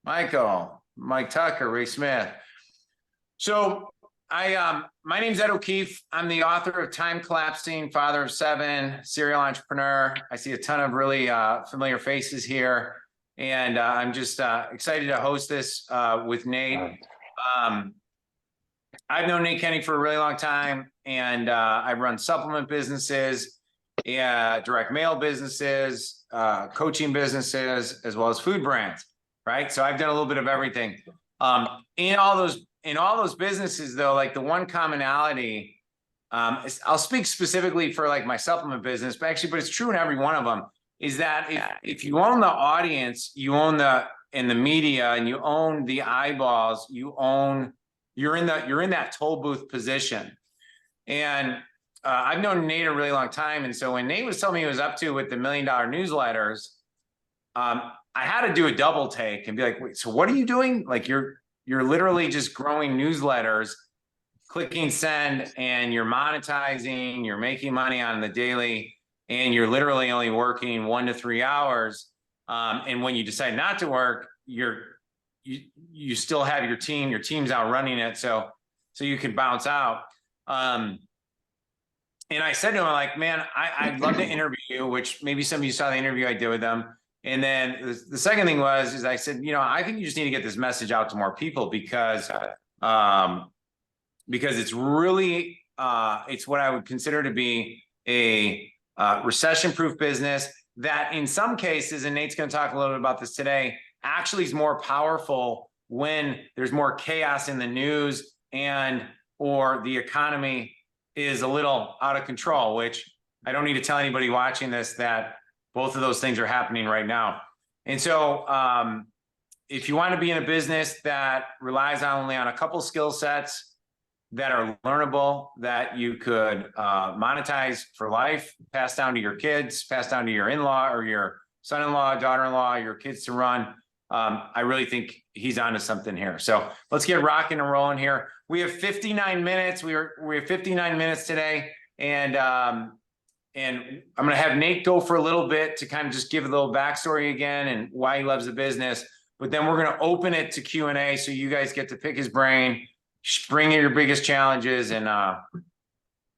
Mike Tucker, Ray Smith. So my name's Ed O'Keefe. I'm the author of Time Collapsing, father of 7, serial entrepreneur. I see a ton of really familiar faces here, and I'm just excited to host this with Nate. I've known Nate Kenny for a really long time, and I've run supplement businesses, direct mail businesses, coaching businesses, as well as food brands. Right, so I've done a little bit of everything. In all those businesses, though, like the one commonality, I'll speak specifically for like my supplement business, but it's true in every one of them. Is that if you own the audience, you own the media, and you own the eyeballs, you're in that toll booth position. And I've known Nate a really long time, and so when Nate was telling me he was up to with the $1 million newsletters, I had to do a double take and be like, wait, so what are you doing? Like you're literally just growing newsletters, clicking send, and you're monetizing, you're making money on the daily, and you're literally only working 1 to 3 hours. And when you decide not to work, you still have your team's out running it. So you can bounce out. And I said to him, like, man, I'd love to interview you, which maybe some of you saw the interview I did with them. And then the second thing is I said, I think you just need to get this message out to more people because it's really, it's what I would consider to be a recession-proof business that in some cases, and Nate's going to talk a little bit about this today, actually is more powerful when there's more chaos in the news or the economy is a little out of control, which I don't need to tell anybody watching this that both of those things are happening right now. And so if you want to be in a business that relies only on a couple skill sets that are learnable, that you could monetize for life, pass down to your kids, pass down to your in-law or your son-in-law, daughter-in-law, your kids to run, I really think he's onto something here. So let's get rocking and rolling here. We have 59 minutes. We have 59 minutes today. And I'm going to have Nate go for a little bit to kind of just give a little backstory again and why he loves the business. But then we're going to open it to Q&A so you guys get to pick his brain, bring in your biggest challenges, and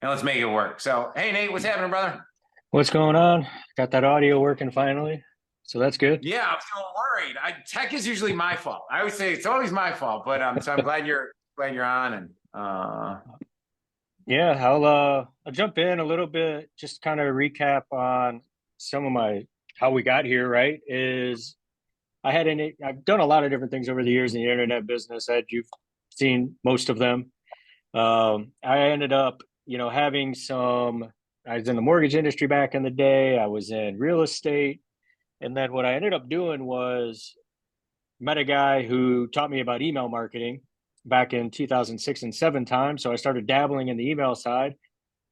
let's make it work. So, hey, Nate, what's happening, brother? What's going on? Got that audio working finally. So that's good. Yeah, I'm still worried. Tech is usually my fault. I always say it's always my fault, but so I'm glad you're on. And yeah, I'll jump in a little bit, just kind of recap on some of how we got here, right? I've done a lot of different things over the years in the internet business. You've seen most of them. I ended up, I was in the mortgage industry back in the day. I was in real estate. And then what I ended up doing was met a guy who taught me about email marketing back in 2006 and 2007 time. So I started dabbling in the email side,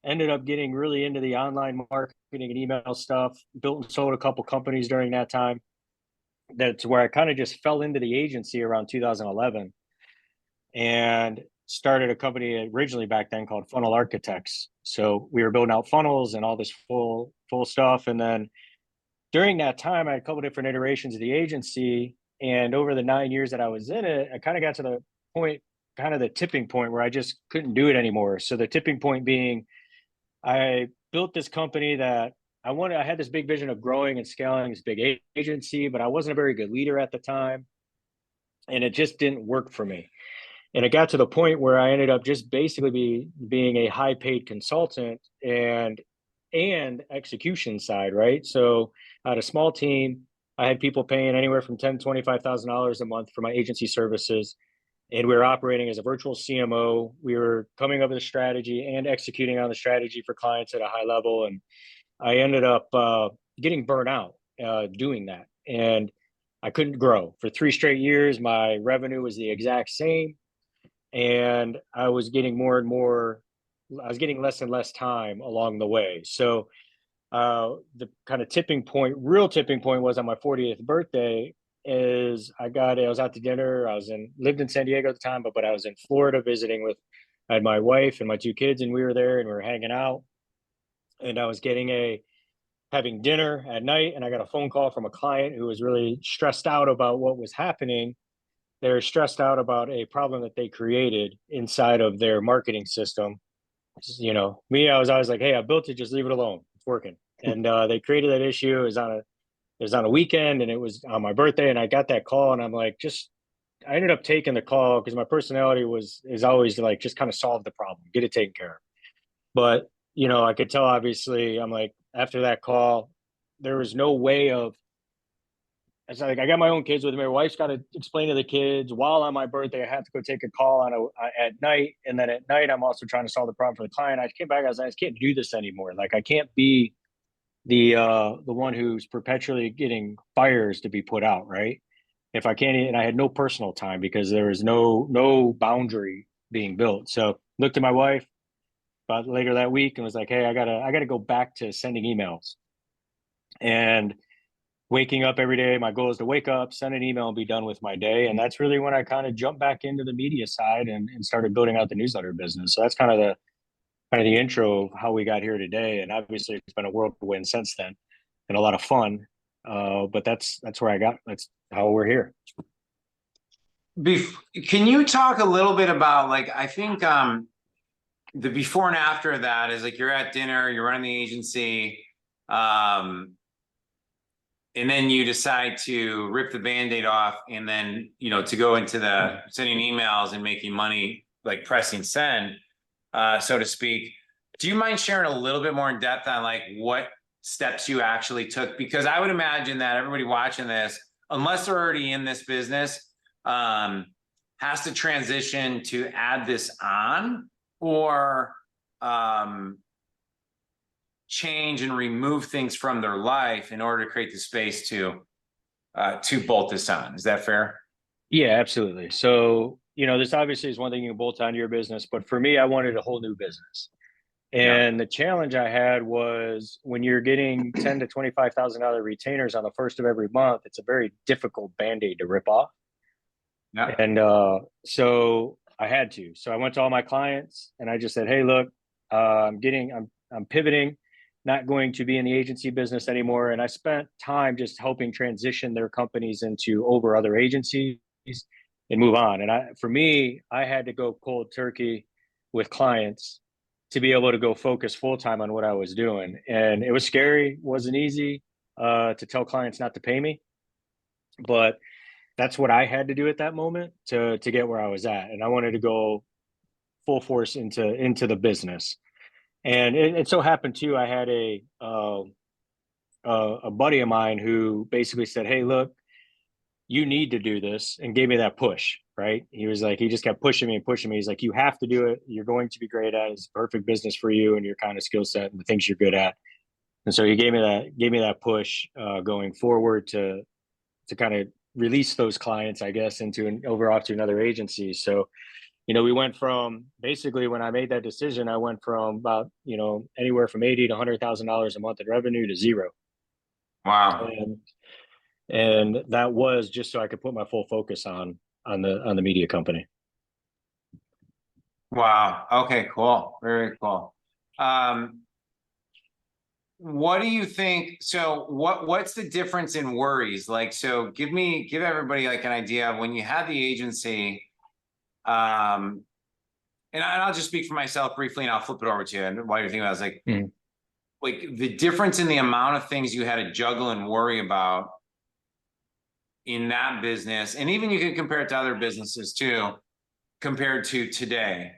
ended up getting really into the online marketing and email stuff, built and sold a couple companies during that time. That's where I kind of just fell into the agency around 2011 and started a company originally back then called Funnel Architects. So we were building out funnels and all this full stuff. And then during that time, I had a couple different iterations of the agency. And over the 9 years that I was in it, I kind of got to the point, kind of the tipping point where I just couldn't do it anymore. So the tipping point being, I built this company that I had this big vision of growing and scaling this big agency, but I wasn't a very good leader at the time. And it just didn't work for me. And it got to the point where I ended up just basically being a high paid consultant and execution side, right? So I had a small team. I had people paying anywhere from $10,000 to $25,000 a month for my agency services. And we were operating as a virtual CMO. We were coming up with a strategy and executing on the strategy for clients at a high level. And I ended up getting burnt out doing that. And I couldn't grow. For 3 straight years, my revenue was the exact same. And I was getting less and less time along the way. So the kind of real tipping point was on my 40th birthday. I was out to dinner. Lived in San Diego at the time, but I was in Florida visiting I had my wife and my 2 kids, and we were there and we were hanging out. And I was having dinner at night, and I got a phone call from a client who was really stressed out about what was happening. they're stressed out about a problem that they created inside of their marketing system. You know, me, I was always like, hey, I built it, just leave it alone. It's working. And they created that issue. It was on a weekend and it was on my birthday. And I got that call and I'm like, I ended up taking the call because my personality is always like, just kind of solve the problem, get it taken care of. But, you know, I could tell, obviously, I'm like, after that call, there was no way of, it's like I got my own kids with me. My wife's got to explain to the kids while on my birthday. I have to go take a call at night, and then at night I'm also trying to solve the problem for the client. I came back. I was like, I just can't do this anymore. Like I can't be the one who's perpetually getting fires to be put out, right? If I can't, and I had no personal time because there was no boundary being built. So looked at my wife about later that week and was like, hey, I gotta go back to sending emails and waking up every day. My goal is to wake up, send an email, and be done with my day. And that's really when I kind of jumped back into the media side and started building out the newsletter business. So that's kind of the intro of how we got here today. And obviously it's been a whirlwind since then and a lot of fun. But that's that's how we're here. Can you talk a little bit about, like, I think the before and after of that is like you're at dinner, you're running the agency, and then you decide to rip the Band-Aid off and then, you know, to go into the sending emails and making money, like pressing send, so to speak. Do you mind sharing a little bit more in depth on like what steps you actually took? Because I would imagine that everybody watching this, unless they're already in this business, has to transition to add this on or change and remove things from their life in order to create the space to bolt this on. Is that fair? Yeah, absolutely. So, you know, this obviously is one thing you can bolt onto your business, but for me, I wanted a whole new business. And the challenge I had was when you're getting $10,000 to $25,000 retainers on the first of every month, it's a very difficult Band-Aid to rip off. Yeah. And so I had to. So I went to all my clients and I just said, hey, look, I'm pivoting, not going to be in the agency business anymore. And I spent time just helping transition their companies into over other agencies and move on. And for me, I had to go cold turkey with clients to be able to go focus full time on what I was doing. And it was scary, wasn't easy to tell clients not to pay me, but that's what I had to do at that moment to get where I was at. And I wanted to go full force into the business. And it so happened too, I had a buddy of mine who basically said, hey, look, you need to do this, and gave me that push, right? He was like, he just kept pushing me and pushing me. He's like, you have to do it. You're going to be great at it. It's a perfect business for you and your kind of skill set and the things you're good at. And so he gave me that push going forward to kind of release those clients, I guess, over off to another agency. So, you know, we went from basically when I made that decision, I went from about, you know, anywhere from $80,000 to $100,000 a month in revenue to zero. Wow. And that was just so I could put my full focus on the media company. Wow. Okay, cool. Very cool. What do you think? So what's the difference in worries? Like, so give everybody like an idea of when you had the agency, and I'll just speak for myself briefly and I'll flip it over to you. And while you're thinking about it, it's like the difference in the amount of things you had to juggle and worry about in that business. And even you can compare it to other businesses too, compared to today.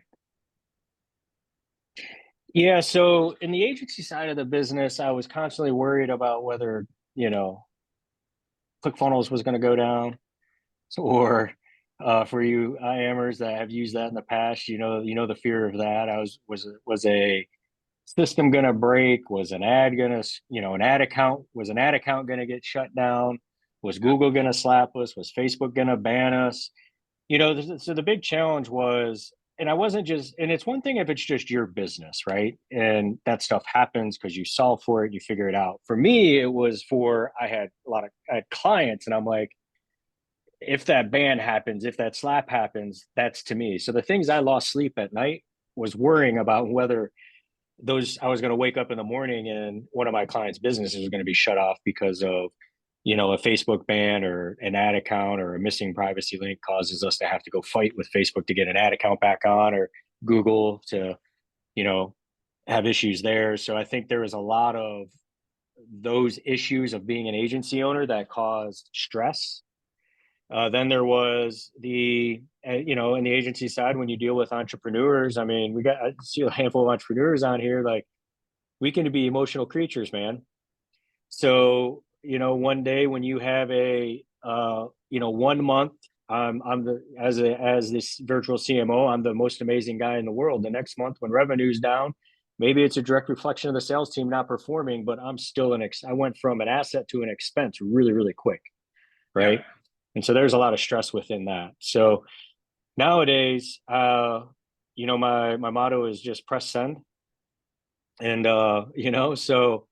Yeah. So in the agency side of the business, I was constantly worried about whether, you know, ClickFunnels was going to go down, or for you IMers that have used that in the past, you know the fear of that. Was a system going to break? Was an ad going to, you know, an ad account going to get shut down? Was Google going to slap us? Was Facebook going to ban us? You know, so the big challenge was, and I wasn't just, and it's one thing if it's just your business, right? And that stuff happens because you solve for it, you figure it out. For me, it was I had clients, and I'm like, if that ban happens, if that slap happens, that's to me. So the things I lost sleep at night was worrying about whether I was going to wake up in the morning and one of my clients' businesses was going to be shut off because of, a Facebook ban or an ad account or a missing privacy link causes us to have to go fight with Facebook to get an ad account back on, or Google to, you know, have issues there. So I think there is a lot of those issues of being an agency owner that caused stress. Then there was in the agency side, when you deal with entrepreneurs, I mean, I see a handful of entrepreneurs on here, like we can be emotional creatures, man. So, one day when you have a, 1 month, as this virtual CMO, I'm the most amazing guy in the world. The next month when revenue's down, maybe it's a direct reflection of the sales team not performing, but I'm still I went from an asset to an expense really, really quick. Right. Yeah. And so there's a lot of stress within that. So nowadays, my motto is just press send. And, so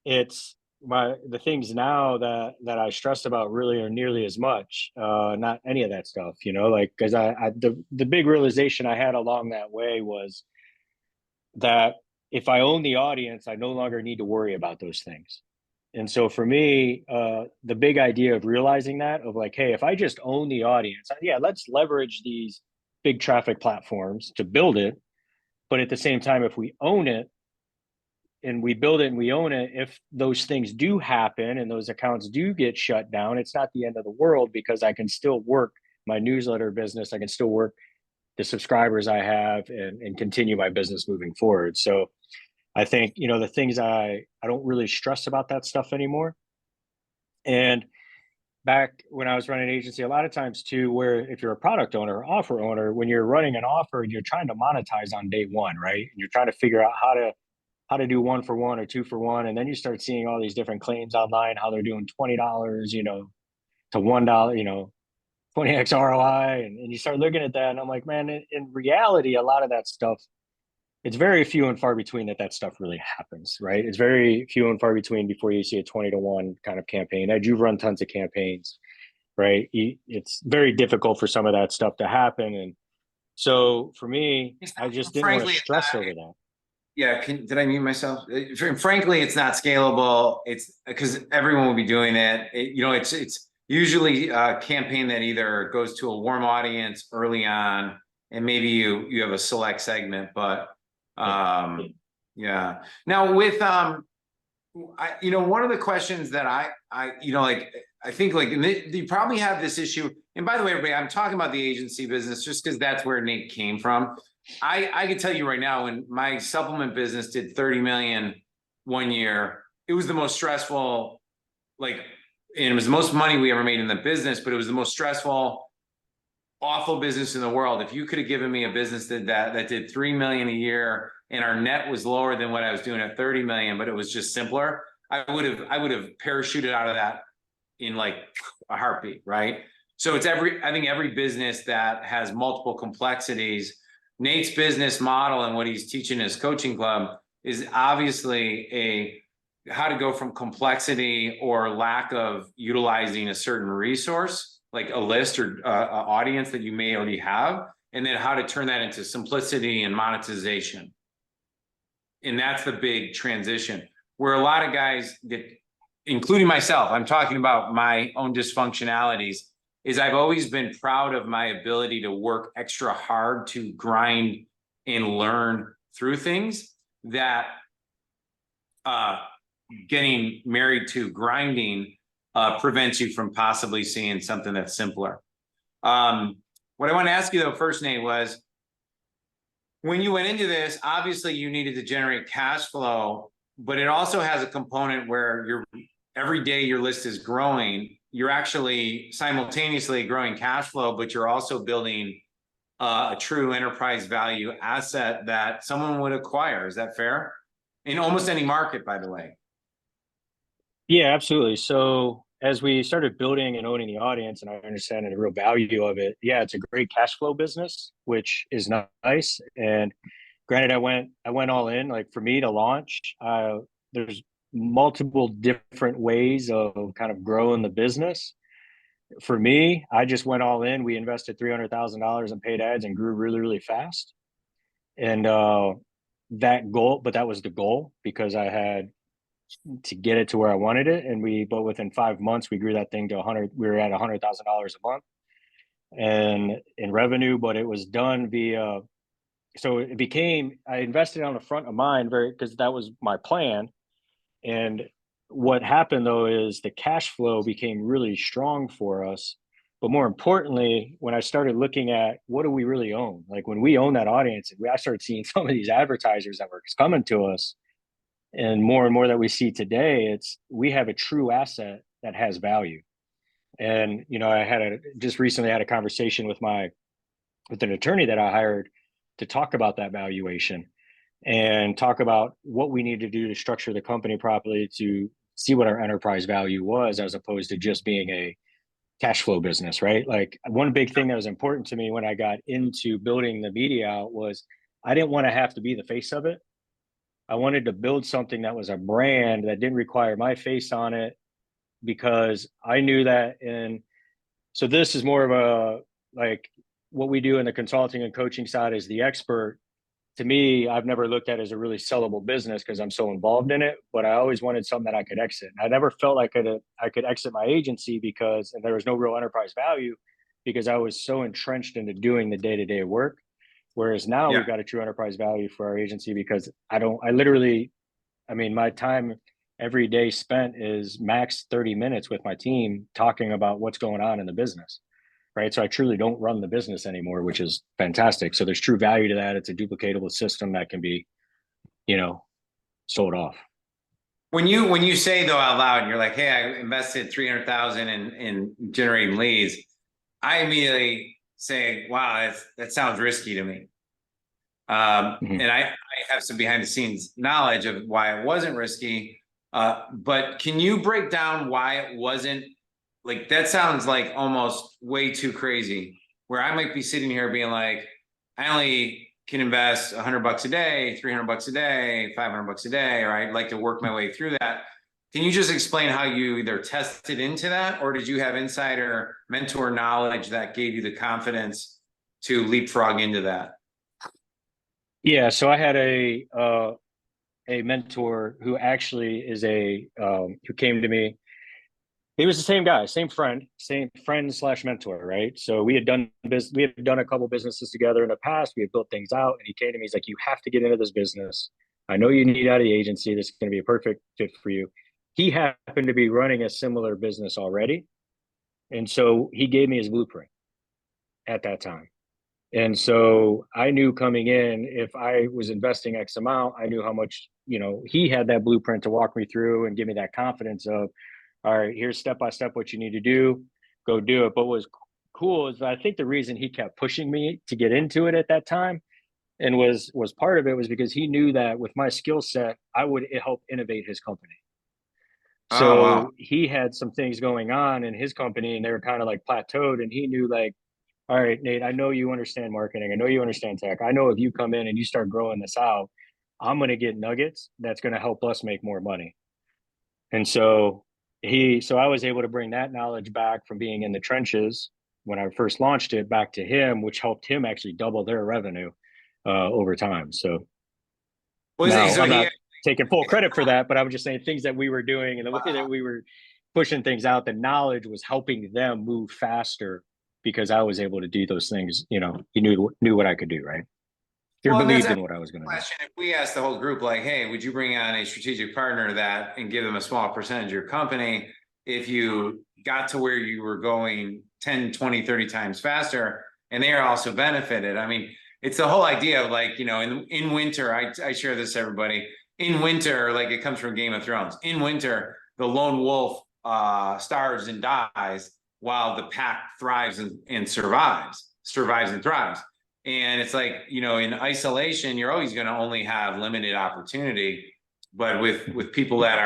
it's the things now that I stress about really are nearly as much, not any of that stuff, like, because the big realization I had along that way was that if I own the audience, I no longer need to worry about those things. And so for me, the big idea of realizing that, of like, hey, if I just own the audience, yeah, let's leverage these big traffic platforms to build it. But at the same time, if we own it and we build it and we own it, if those things do happen and those accounts do get shut down, it's not the end of the world, because I can still work my newsletter business. I can still work the subscribers I have and continue my business moving forward. So I think, the things I don't really stress about that stuff anymore. And back when I was running an agency, a lot of times too, where if you're a product owner or offer owner, when you're running an offer and you're trying to monetize on day one, right? And you're trying to figure out how to do 1-for-1 or 2-for-1. And then you start seeing all these different claims online, how they're doing $20, to $1, 20x ROI. And you start looking at that. And I'm like, man, in reality, a lot of that stuff, it's very few and far between that stuff really happens, right? It's very few and far between before you see a 20-to-1 kind of campaign. Ed, you've run tons of campaigns, right? It's very difficult for some of that stuff to happen. And so for me, I just didn't want to stress over that. Yeah, did I mute myself? Frankly, it's not scalable. It's because everyone will be doing it. It's usually a campaign that either goes to a warm audience early on, and maybe you have a select segment. But yeah. Now with one of the questions that I think like you probably have this issue. And by the way, everybody, I'm talking about the agency business just because that's where Nate came from. I can tell you right now, when my supplement business did 30 million 1 year, it was the most stressful, and it was the most money we ever made in the business, but it was the most stressful, awful business in the world. If you could have given me a business that did 3 million a year and our net was lower than what I was doing at 30 million, but it was just simpler, I would have parachuted out of that in like a heartbeat, right? So I think every business that has multiple complexities, Nate's business model and what he's teaching his coaching club is obviously how to go from complexity or lack of utilizing a certain resource, like a list or an audience that you may already have, and then how to turn that into simplicity and monetization. And that's the big transition, where a lot of guys including myself, I'm talking about my own dysfunctionalities, is I've always been proud of my ability to work extra hard to grind and learn through things that getting married to grinding prevents you from possibly seeing something that's simpler. What I want to ask you though first, Nate, was when you went into this, obviously you needed to generate cash flow, but it also has a component where every day your list is growing. You're actually simultaneously growing cash flow, but you're also building a true enterprise value asset that someone would acquire. Is that fair? In almost any market, by the way. Yeah, absolutely. So as we started building and owning the audience and I understand the real value of it, yeah, it's a great cash flow business, which is nice. And granted, I went all in. Like for me to launch, there's multiple different ways of kind of growing the business. For me, I just went all in. We invested $300,000 in paid ads and grew really, really fast. And that was the goal, because I had to get it to where I wanted it. But within 5 months, we grew that thing to 100. We were at $100,000 a month and in revenue, but it was done via, so it became, I invested on the front of mind because that was my plan. And what happened though is the cash flow became really strong for us. But more importantly, when I started looking at what do we really own, like when we own that audience, I started seeing some of these advertisers that were coming to us, and more that we see today, we have a true asset that has value. And I just recently had a conversation with an attorney that I hired to talk about that valuation and talk about what we need to do to structure the company properly to see what our enterprise value was, as opposed to just being a cash flow business, right? Like one big thing that was important to me when I got into building the media out was I didn't want to have to be the face of it. I wanted to build something that was a brand that didn't require my face on it, because I knew that. And so this is more of a, like, what we do in the consulting and coaching side is the expert. To me, I've never looked at it as a really sellable business because I'm so involved in it, but I always wanted something that I could exit. I never felt like I could exit my agency and there was no real enterprise value because I was so entrenched into doing the day-to-day work. Whereas now we've got a true enterprise value for our agency because my time every day spent is max 30 minutes with my team talking about what's going on in the business. Right. So I truly don't run the business anymore, which is fantastic. So there's true value to that. It's a duplicatable system that can be, sold off. When you say though out loud, you're like, hey, I invested 300,000 in generating leads, I immediately say, wow, that sounds risky to me. And I have some behind the scenes knowledge of why it wasn't risky. But can you break down why it wasn't? Like, that sounds like almost way too crazy, where I might be sitting here being like, I only can invest $100 a day, $300 a day, $500 a day, or I'd like to work my way through that. Can you just explain how you either tested into that, or did you have insider mentor knowledge that gave you the confidence to leapfrog into that? Yeah. So I had a mentor who actually is who came to me. He was the same guy, same friend / mentor, right? So we had done a couple businesses together in the past. We had built things out, and he came to me. He's like, "You have to get into this business. I know you need out of the agency. This is going to be a perfect fit for you." He happened to be running a similar business already, and so he gave me his blueprint at that time. And so I knew coming in, if I was investing X amount, I knew how much, he had that blueprint to walk me through and give me that confidence of, all right, here's step by step what you need to do, go do it. But what was cool is that I think the reason he kept pushing me to get into it at that time and was part of it was because he knew that with my skill set, I would help innovate his company. So Oh, wow. he had some things going on in his company and they were kind of like plateaued, and he knew, like, all right, Nate, I know you understand marketing. I know you understand tech. I know if you come in and you start growing this out, I'm going to get nuggets that's going to help us make more money. And so I was able to bring that knowledge back from being in the trenches when I first launched it back to him, which helped him actually double their revenue over time. So now I'm not taking full credit for that, but I was just saying things that we were doing and the way that we were pushing things out, the knowledge was helping them move faster because I was able to do those things. He knew what I could do, right? He believed in what I was going to do. If we asked the whole group, like, hey, would you bring on a strategic partner and give them a small percentage of your company if you got to where you were going 10, 20, 30 times faster, and they are also benefited? I mean, it's the whole idea of, like, in winter, I share this to everybody. In winter, like, it comes from Game of Thrones. In winter, the lone wolf starves and dies while the pack thrives and survives and thrives. And it's like, in isolation, you're always going to only have limited opportunity. But with people that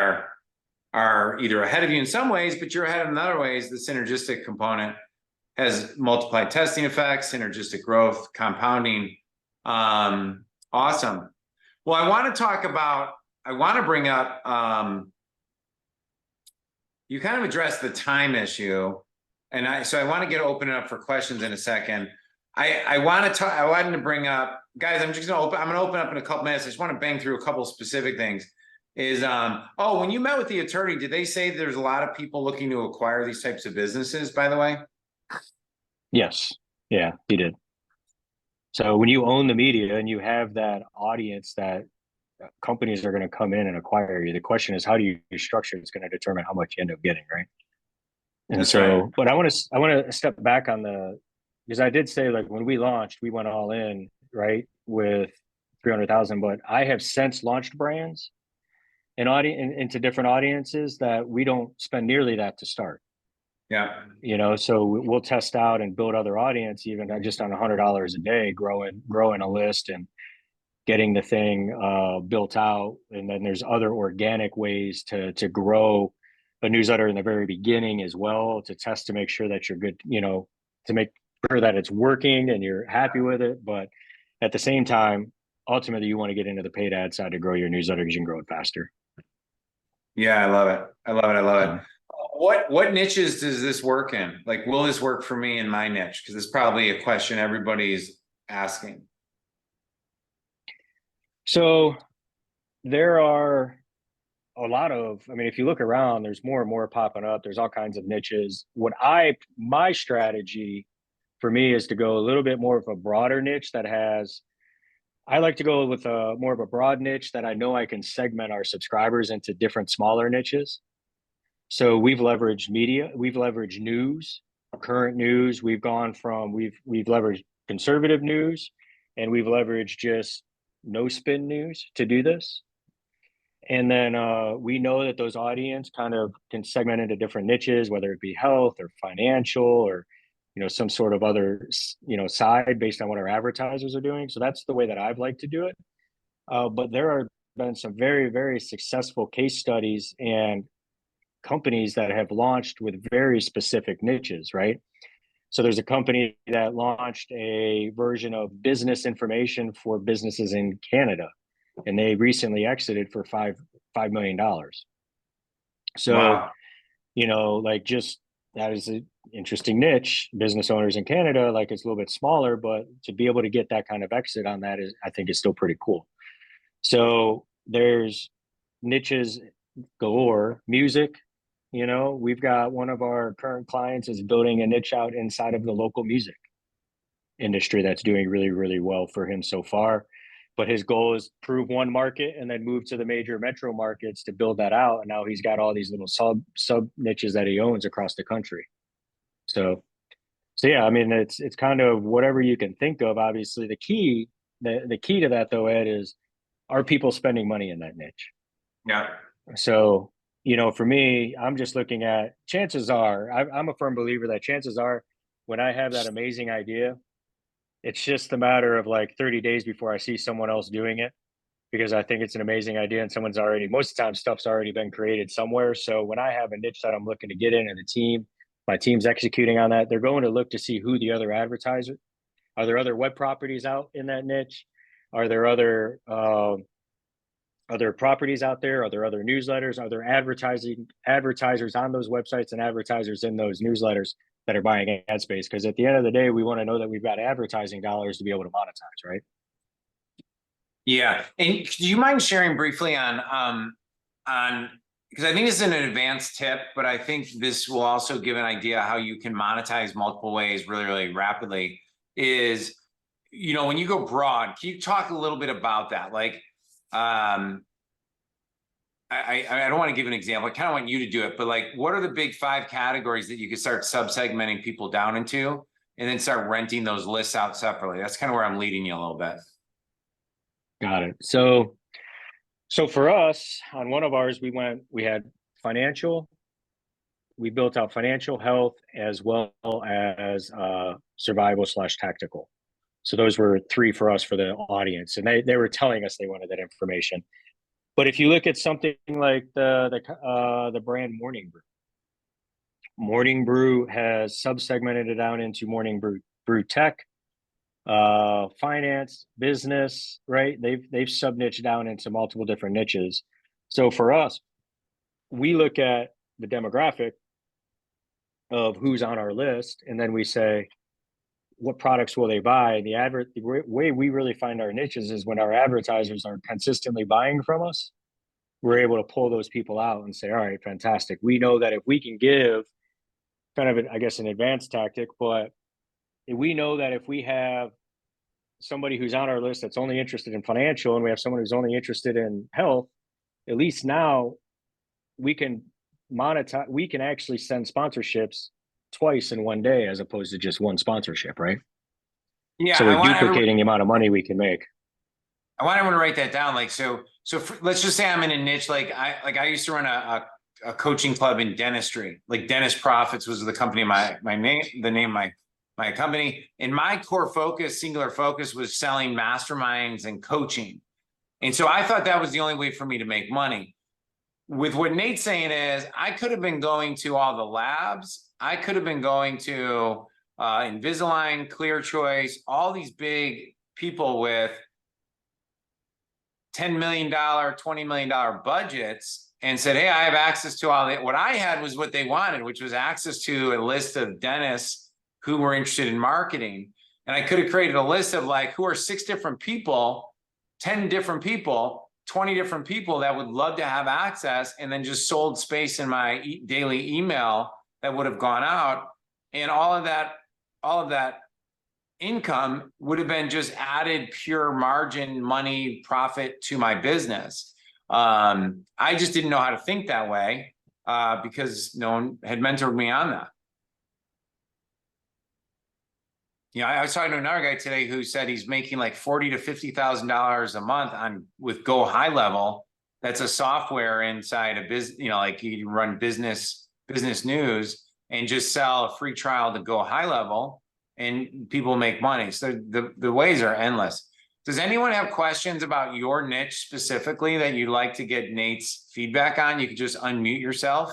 are either ahead of you in some ways, but you're ahead of them in other ways, the synergistic component has multiplied testing effects, synergistic growth, compounding. Awesome. Well, I want to bring up, you kind of addressed the time issue. And so I want to open it up for questions in a second. I wanted to bring up, guys, I'm going to open up in a couple minutes. I just want to bang through a couple specific things. is, oh, when you met with the attorney, did they say there's a lot of people looking to acquire these types of businesses, by the way? Yes. Yeah, he did. So when you own the media and you have that audience that companies are going to come in and acquire you, the question is how do you structure it's going to determine how much you end up getting, right? And That's right. so, but I want to step back on the, because I did say like when we launched, we went all in, right, with 300,000, but I have since launched brands and audience into different audiences that we don't spend nearly that to start. Yeah. So we'll test out and build other audience even just on $100 a day, growing a list and getting the thing built out. And then there's other organic ways to grow a newsletter in the very beginning as well, to test to make sure that you're good, to make sure that it's working and you're happy with it. But at the same time, ultimately you want to get into the paid ad side to grow your newsletter because you can grow it faster. Yeah, I love it. I love it. I love it. So, What niches does this work in? Like, will this work for me in my niche? Because it's probably a question everybody's asking. so there are a lot of, I mean, if you look around, there's more and more popping up. There's all kinds of niches. My strategy for me is to go a little bit more of a broader niche that has, I like to go with a more of a broad niche that I know I can segment our subscribers into different smaller niches. So we've leveraged media, we've leveraged news, current news. We've leveraged conservative news, and we've leveraged just no spin news to do this. And then we know that those audience kind of can segment into different niches, whether it be health or financial or some sort of other side based on what our advertisers are doing. So that's the way that I've liked to do it. But there are been some very, very successful case studies and companies that have launched with very specific niches, right? So there's a company that launched a version of business information for businesses in Canada, and they recently exited for $5 million. So, Wow. like just that is an interesting niche. Business owners in Canada, like it's a little bit smaller, but to be able to get that kind of exit on that is, I think, is still pretty cool. So there's niches galore. Music, we've got one of our current clients is building a niche out inside of the local music industry that's doing really, really well for him so far. But his goal is prove one market and then move to the major metro markets to build that out. And now he's got all these little sub niches that he owns across the country. So yeah, I mean it's kind of whatever you can think of. Obviously, the key to that though, Ed, is are people spending money in that niche? Yeah. So, for me, I'm just looking at chances are, I'm a firm believer that chances are when I have that amazing idea, it's just a matter of like 30 days before I see someone else doing it because I think it's an amazing idea and most of the time stuff's already been created somewhere. So when I have a niche that I'm looking to get in and my team's executing on that, they're going to look to see who the other advertiser, are there other web properties out in that niche? Are there other properties out there? Are there other newsletters? Are there advertisers on those websites and advertisers in those newsletters that are buying ad space? Because at the end of the day, we want to know that we've got advertising dollars to be able to monetize, right? Yeah. And do you mind sharing briefly on, because I think it's an advanced tip, but I think this will also give an idea how you can monetize multiple ways really, really rapidly is, when you go broad, can you talk a little bit about that? Like, I don't want to give an example. I kind of want you to do it, but like, what are the big 5 categories that you could start sub-segmenting people down into and then start renting those lists out separately? That's kind of where I'm leading you a little bit. Got it. So for us, on one of ours, we had financial, we built out financial, health, as well as survival/tactical. So those were 3 for us for the audience, and they were telling us they wanted that information. But if you look at something like the brand Morning Brew has sub-segmented it down into Morning Brew Tech, finance, business, right? They've sub-niched down into multiple different niches. So for us, we look at the demographic of who's on our list, and then we say, what products will they buy? The way we really find our niches is when our advertisers are consistently buying from us, we're able to pull those people out and say, all right, fantastic. We know that if we can give kind of, I guess, an advanced tactic, but we know that if we have somebody who's on our list that's only interested in financial, and we have someone who's only interested in health, at least now we can monetize, we can actually send sponsorships twice in one day as opposed to just one sponsorship, right? Yeah, So we're duplicating the amount of money we can make. I want everyone to write that down. Like, let's just say I'm in a niche. Like I used to run a coaching club in dentistry. Like Dentist Profits was the company, the name of my company. And my core focus, singular focus, was selling masterminds and coaching. And so I thought that was the only way for me to make money. With what Nate's saying is, I could have been going to all the labs. I could have been going to Invisalign, Clear Choice, all these big people with $10 million, $20 million budgets, and said, hey, I have access to all that. What I had was what they wanted, which was access to a list of dentists who were interested in marketing. And I could have created a list of like, who are 6 different people, 10 different people, 20 different people that would love to have access, and then just sold space in my daily email that would have gone out. And all of that income would have been just added pure margin, money, profit to my business. I just didn't know how to think that way because no one had mentored me on that. You know, I was talking to another guy today who said he's making like $40,000 to $50,000 a month with Go High Level. That's a software inside a business, you know, like you run business news and just sell a free trial to Go High Level, and people make money. So the ways are endless. Does anyone have questions about your niche specifically that you'd like to get Nate's feedback on? You could just unmute yourself,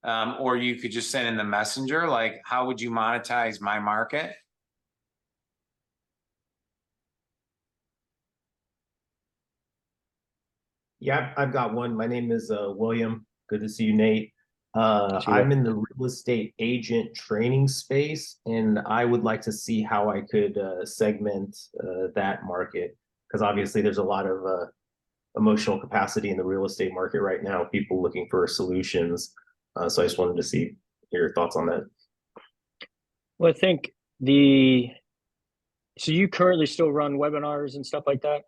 or you could just send in the messenger. Like, how would you monetize my market? Yeah, I've got one. My name is William. Good to see you, Nate. Sure. I'm in the real estate agent training space, and I would like to see how I could segment that market, because obviously there's a lot of emotional capacity in the real estate market right now, people looking for solutions. So I just wanted to see your thoughts on that. Well, I think so you currently still run webinars and stuff like that?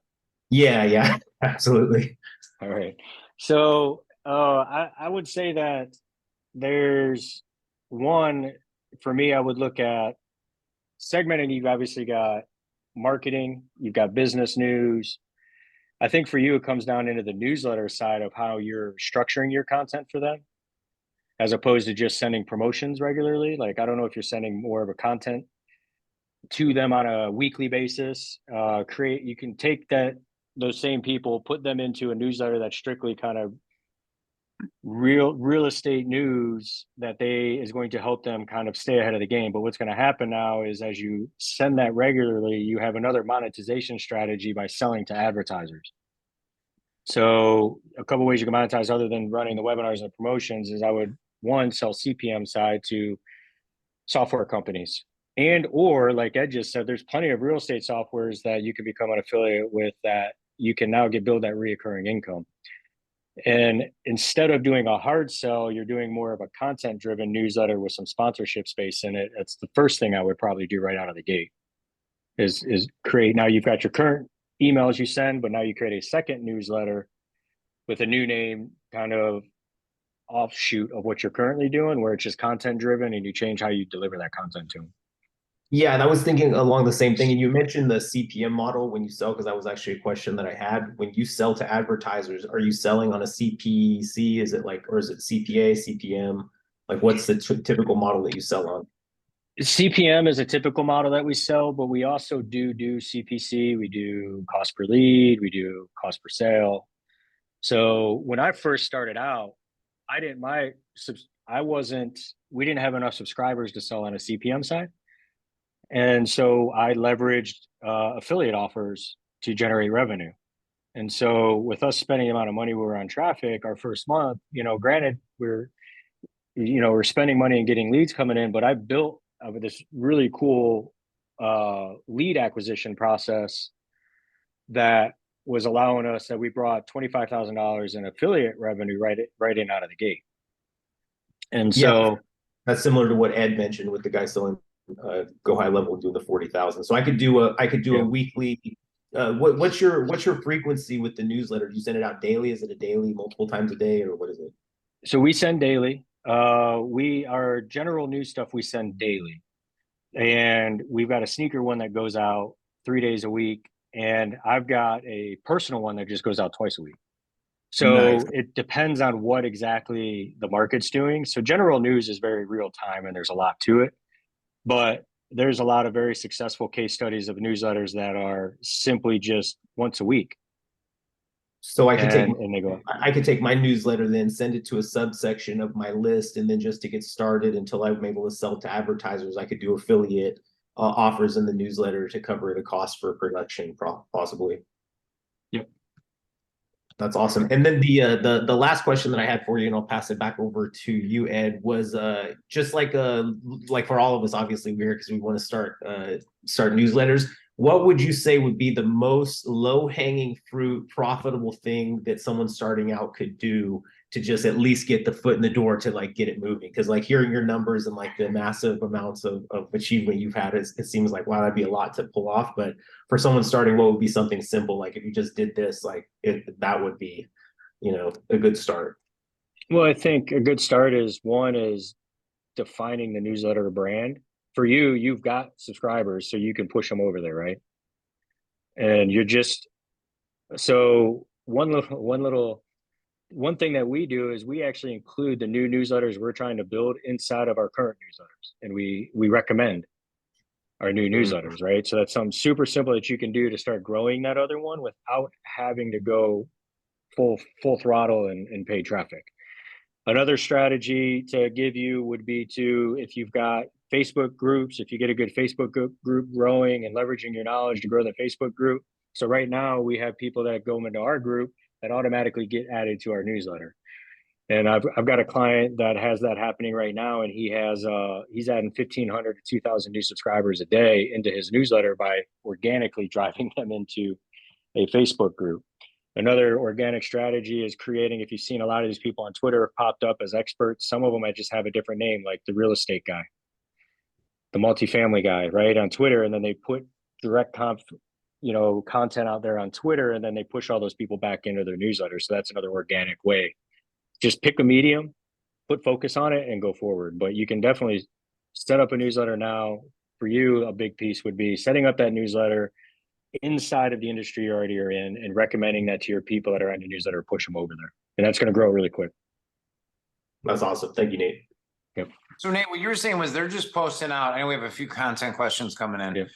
Yeah, absolutely. All right. So I would say that there's one, for me, I would look at segmenting. You've obviously got marketing, you've got business news. I think for you, it comes down into the newsletter side of how you're structuring your content for them, as opposed to just sending promotions regularly. Like, I don't know if you're sending more of a content to them on a weekly basis. You can take those same people, put them into a newsletter that's strictly kind of real estate news that is going to help them kind of stay ahead of the game. But what's going to happen now is, as you send that regularly, you have another monetization strategy by selling to advertisers. So a couple of ways you can monetize other than running the webinars and promotions is I would, one, sell CPM side to software companies. And or like Ed just said, there's plenty of real estate softwares that you can become an affiliate with that you can now build that reoccurring income. And instead of doing a hard sell, you're doing more of a content driven newsletter with some sponsorship space in it. That's the first thing I would probably do right out of the gate is create. Now you've got your current emails you send, but now you create a second newsletter with a new name, kind of offshoot of what you're currently doing, where it's just content driven and you change how you deliver that content to them. Yeah, and I was thinking along the same thing. And you mentioned the CPM model when you sell, because that was actually a question that I had. When you sell to advertisers, are you selling on a CPC? Is it like, or is it CPA, CPM? Like, what's the typical model that you sell on? CPM is a typical model that we sell, but we also do CPC. We do cost per lead. We do cost per sale. So when I first started out, we didn't have enough subscribers to sell on a CPM side. And so I leveraged affiliate offers to generate revenue. And so with us spending the amount of money we were on traffic our first month, granted we're spending money and getting leads coming in, but I built this really cool lead acquisition process that was allowing us that we brought $25,000 in affiliate revenue right in out of the gate. And Yeah, so that's similar to what Ed mentioned with the guy selling Go High Level doing the 40,000. So I could do a weekly. What's your frequency with the newsletter? Do you send it out daily? Is it a daily, multiple times a day, or what is it? so we send daily. Our general news stuff we send daily, and we've got a sneaker one that goes out 3 days a week, and I've got a personal one that just goes out twice a week. So Nice. it depends on what exactly the market's doing. So general news is very real time, and there's a lot to it, but there's a lot of very successful case studies of newsletters that are simply just once a week. So I could take And they go, I could take my newsletter, then send it to a subsection of my list, and then just to get started until I'm able to sell to advertisers, I could do affiliate offers in the newsletter to cover the cost for production, possibly. yep. That's awesome. And then the last question that I had for you, and I'll pass it back over to you, Ed, was just like for all of us, obviously we're here because we want to start newsletters. What would you say would be the most low-hanging fruit, profitable thing that someone starting out could do to just at least get the foot in the door to like get it moving? Because like hearing your numbers and like the massive amounts of achievement you've had, it seems like, wow, that'd be a lot to pull off. But for someone starting, what would be something simple? Like if you just did this, like that would be, a good start. Well, I think a good start is defining the newsletter brand. For you, you've got subscribers, so you can push them over there, right? And you're just so one thing that we do is we actually include the new newsletters we're trying to build inside of our current newsletters, and we recommend our new newsletters, right? So that's something super simple that you can do to start growing that other one without having to go full throttle and pay traffic. Another strategy to give you would be if you've got Facebook groups, if you get a good Facebook group growing and leveraging your knowledge to grow the Facebook group. So right now we have people that go into our group that automatically get added to our newsletter. And I've got a client that has that happening right now, and he's adding 1,500 to 2,000 new subscribers a day into his newsletter by organically driving them into a Facebook group. Another organic strategy is creating, if you've seen a lot of these people on Twitter have popped up as experts, some of them might just have a different name, like the real estate guy, the multifamily guy, right, on Twitter. And then they put direct content out there on Twitter, and then they push all those people back into their newsletter. So that's another organic way. Just pick a medium, put focus on it, and go forward. But you can definitely set up a newsletter now. For you, a big piece would be setting up that newsletter inside of the industry you already are in and recommending that to your people that are on your newsletter, push them over there. And that's going to grow really quick. That's awesome. Thank you, Nate. Yep. So Nate, what you were saying was they're just posting out. I know we have a few content questions coming in. Yep.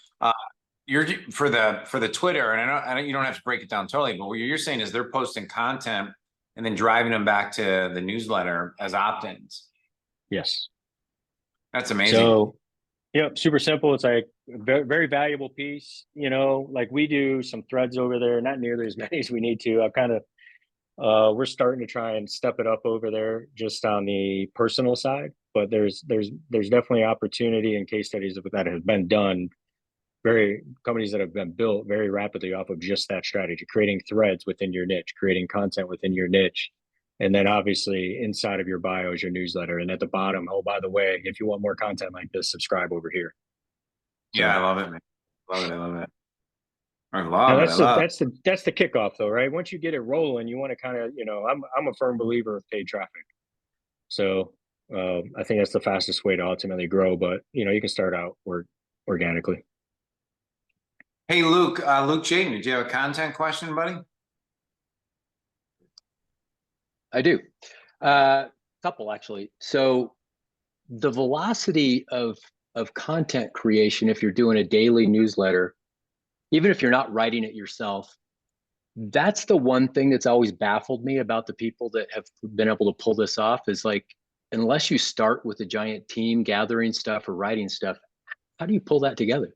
You're for the Twitter, and I know you don't have to break it down totally, but what you're saying is they're posting content and then driving them back to the newsletter as opt-ins. Yes. That's amazing. So, super simple. It's like a very, very valuable piece. Like we do some threads over there, not nearly as many as we need to. We're starting to try and step it up over there just on the personal side, but there's definitely opportunity and case studies that have been done, companies that have been built very rapidly off of just that strategy, creating threads within your niche, creating content within your niche. And then obviously inside of your bio is your newsletter. And at the bottom, oh, by the way, if you want more content like this, subscribe over here. Yeah, I love it, man. Love it. I love it. I love it. That's the kickoff though, right? Once you get it rolling, you want to kind of, I'm a firm believer of paid traffic. So I think that's the fastest way to ultimately grow, but you can start out organically. Hey, Luke Chayton, did you have a content question, buddy? I do. Couple actually. So the velocity of content creation, if you're doing a daily newsletter, even if you're not writing it yourself, that's the one thing that's always baffled me about the people that have been able to pull this off is like, unless you start with a giant team gathering stuff or writing stuff, how do you pull that together?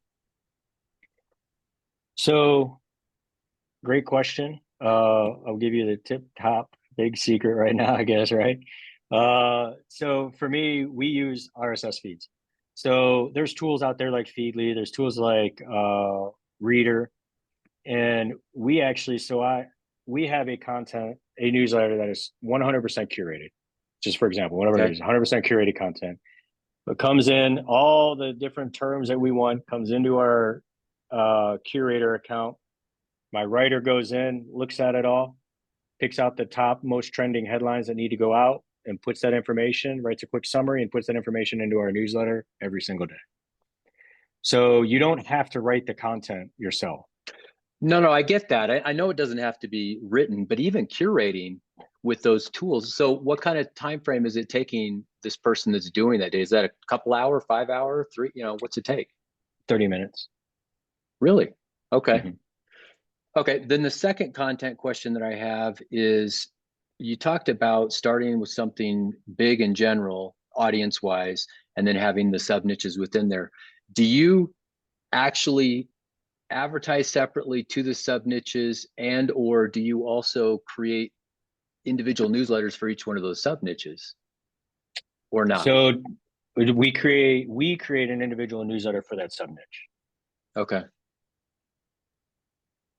So great question. I'll give you the top big secret right now, I guess, right? So for me, we use RSS feeds. So there's tools out there like Feedly, there's tools like Reader, And we actually, we have a newsletter that is 100% curated. Just for example, whatever it is, 100% curated content. But comes in, all the different terms that we want comes into our curator account. My writer goes in, looks at it all, picks out the top most trending headlines that need to go out, and puts that information, writes a quick summary, and puts that information into our newsletter every single day. So you don't have to write the content yourself. No, I get that. I know it doesn't have to be written, but even curating with those tools. So what kind of time frame is it taking this person that's doing that day? Is that a couple hour, 5 hour, 3, what's it take? 30 minutes. Really? Okay. Mm-hmm. Okay, then the second content question that I have is, you talked about starting with something big in general, audience-wise, and then having the sub-niches within there. Do you actually advertise separately to the sub-niches, and or do you also create individual newsletters for each one of those sub-niches, or not? So we create an individual newsletter for that sub-niche. Okay.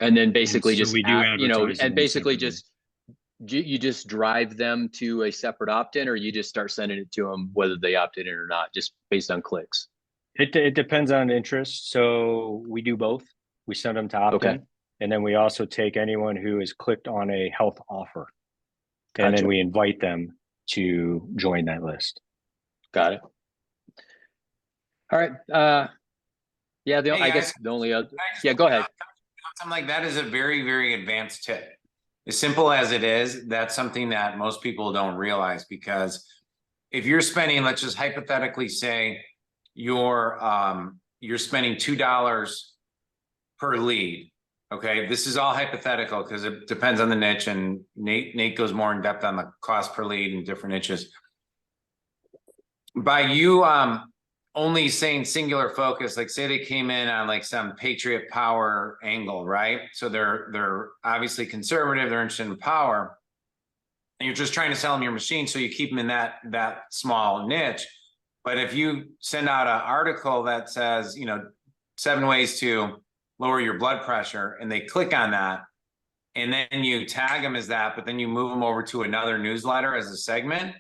And then basically So just, we do advertise and basically separately. just, you just drive them to a separate opt-in, or you just start sending it to them whether they opt in or not, just based on clicks? It depends on interest. So we do both. We send them to opt-in, Okay. and then we also take anyone who has clicked on a health offer, and Gotcha. then we invite them to join that list. Got it. All right. Yeah, Hey, I guess guys, the only other, yeah, go ahead. Something like that is a very, very advanced tip. As simple as it is, that's something that most people don't realize, because if you're spending, let's just hypothetically say you're spending $2 per lead. Okay, this is all hypothetical because it depends on the niche, and Nate goes more in depth on the cost per lead in different niches. By you only saying singular focus, like say they came in on like some Patriot power angle, right? So they're obviously conservative, they're interested in power, and you're just trying to sell them your machine, so you keep them in that small niche. But if you send out an article that says, 7 ways to lower your blood pressure, and they click on that, and then you tag them as that, but then you move them over to another newsletter as a segment,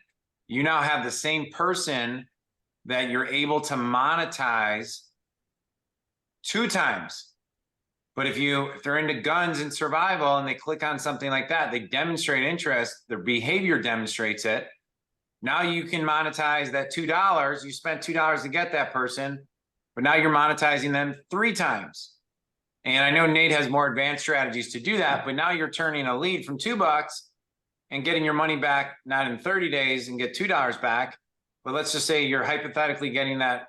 you now have the same person that you're able to monetize 2 times. But if they're into guns and survival and they click on something like that, they demonstrate interest, their behavior demonstrates it. Now you can monetize that $2. You spent $2 to get that person, but now you're monetizing them 3 times. And I know Nate has more advanced strategies to do that, but now you're turning a lead from $2 and getting your money back, not in 30 days and get $2 back, but let's just say you're hypothetically getting that,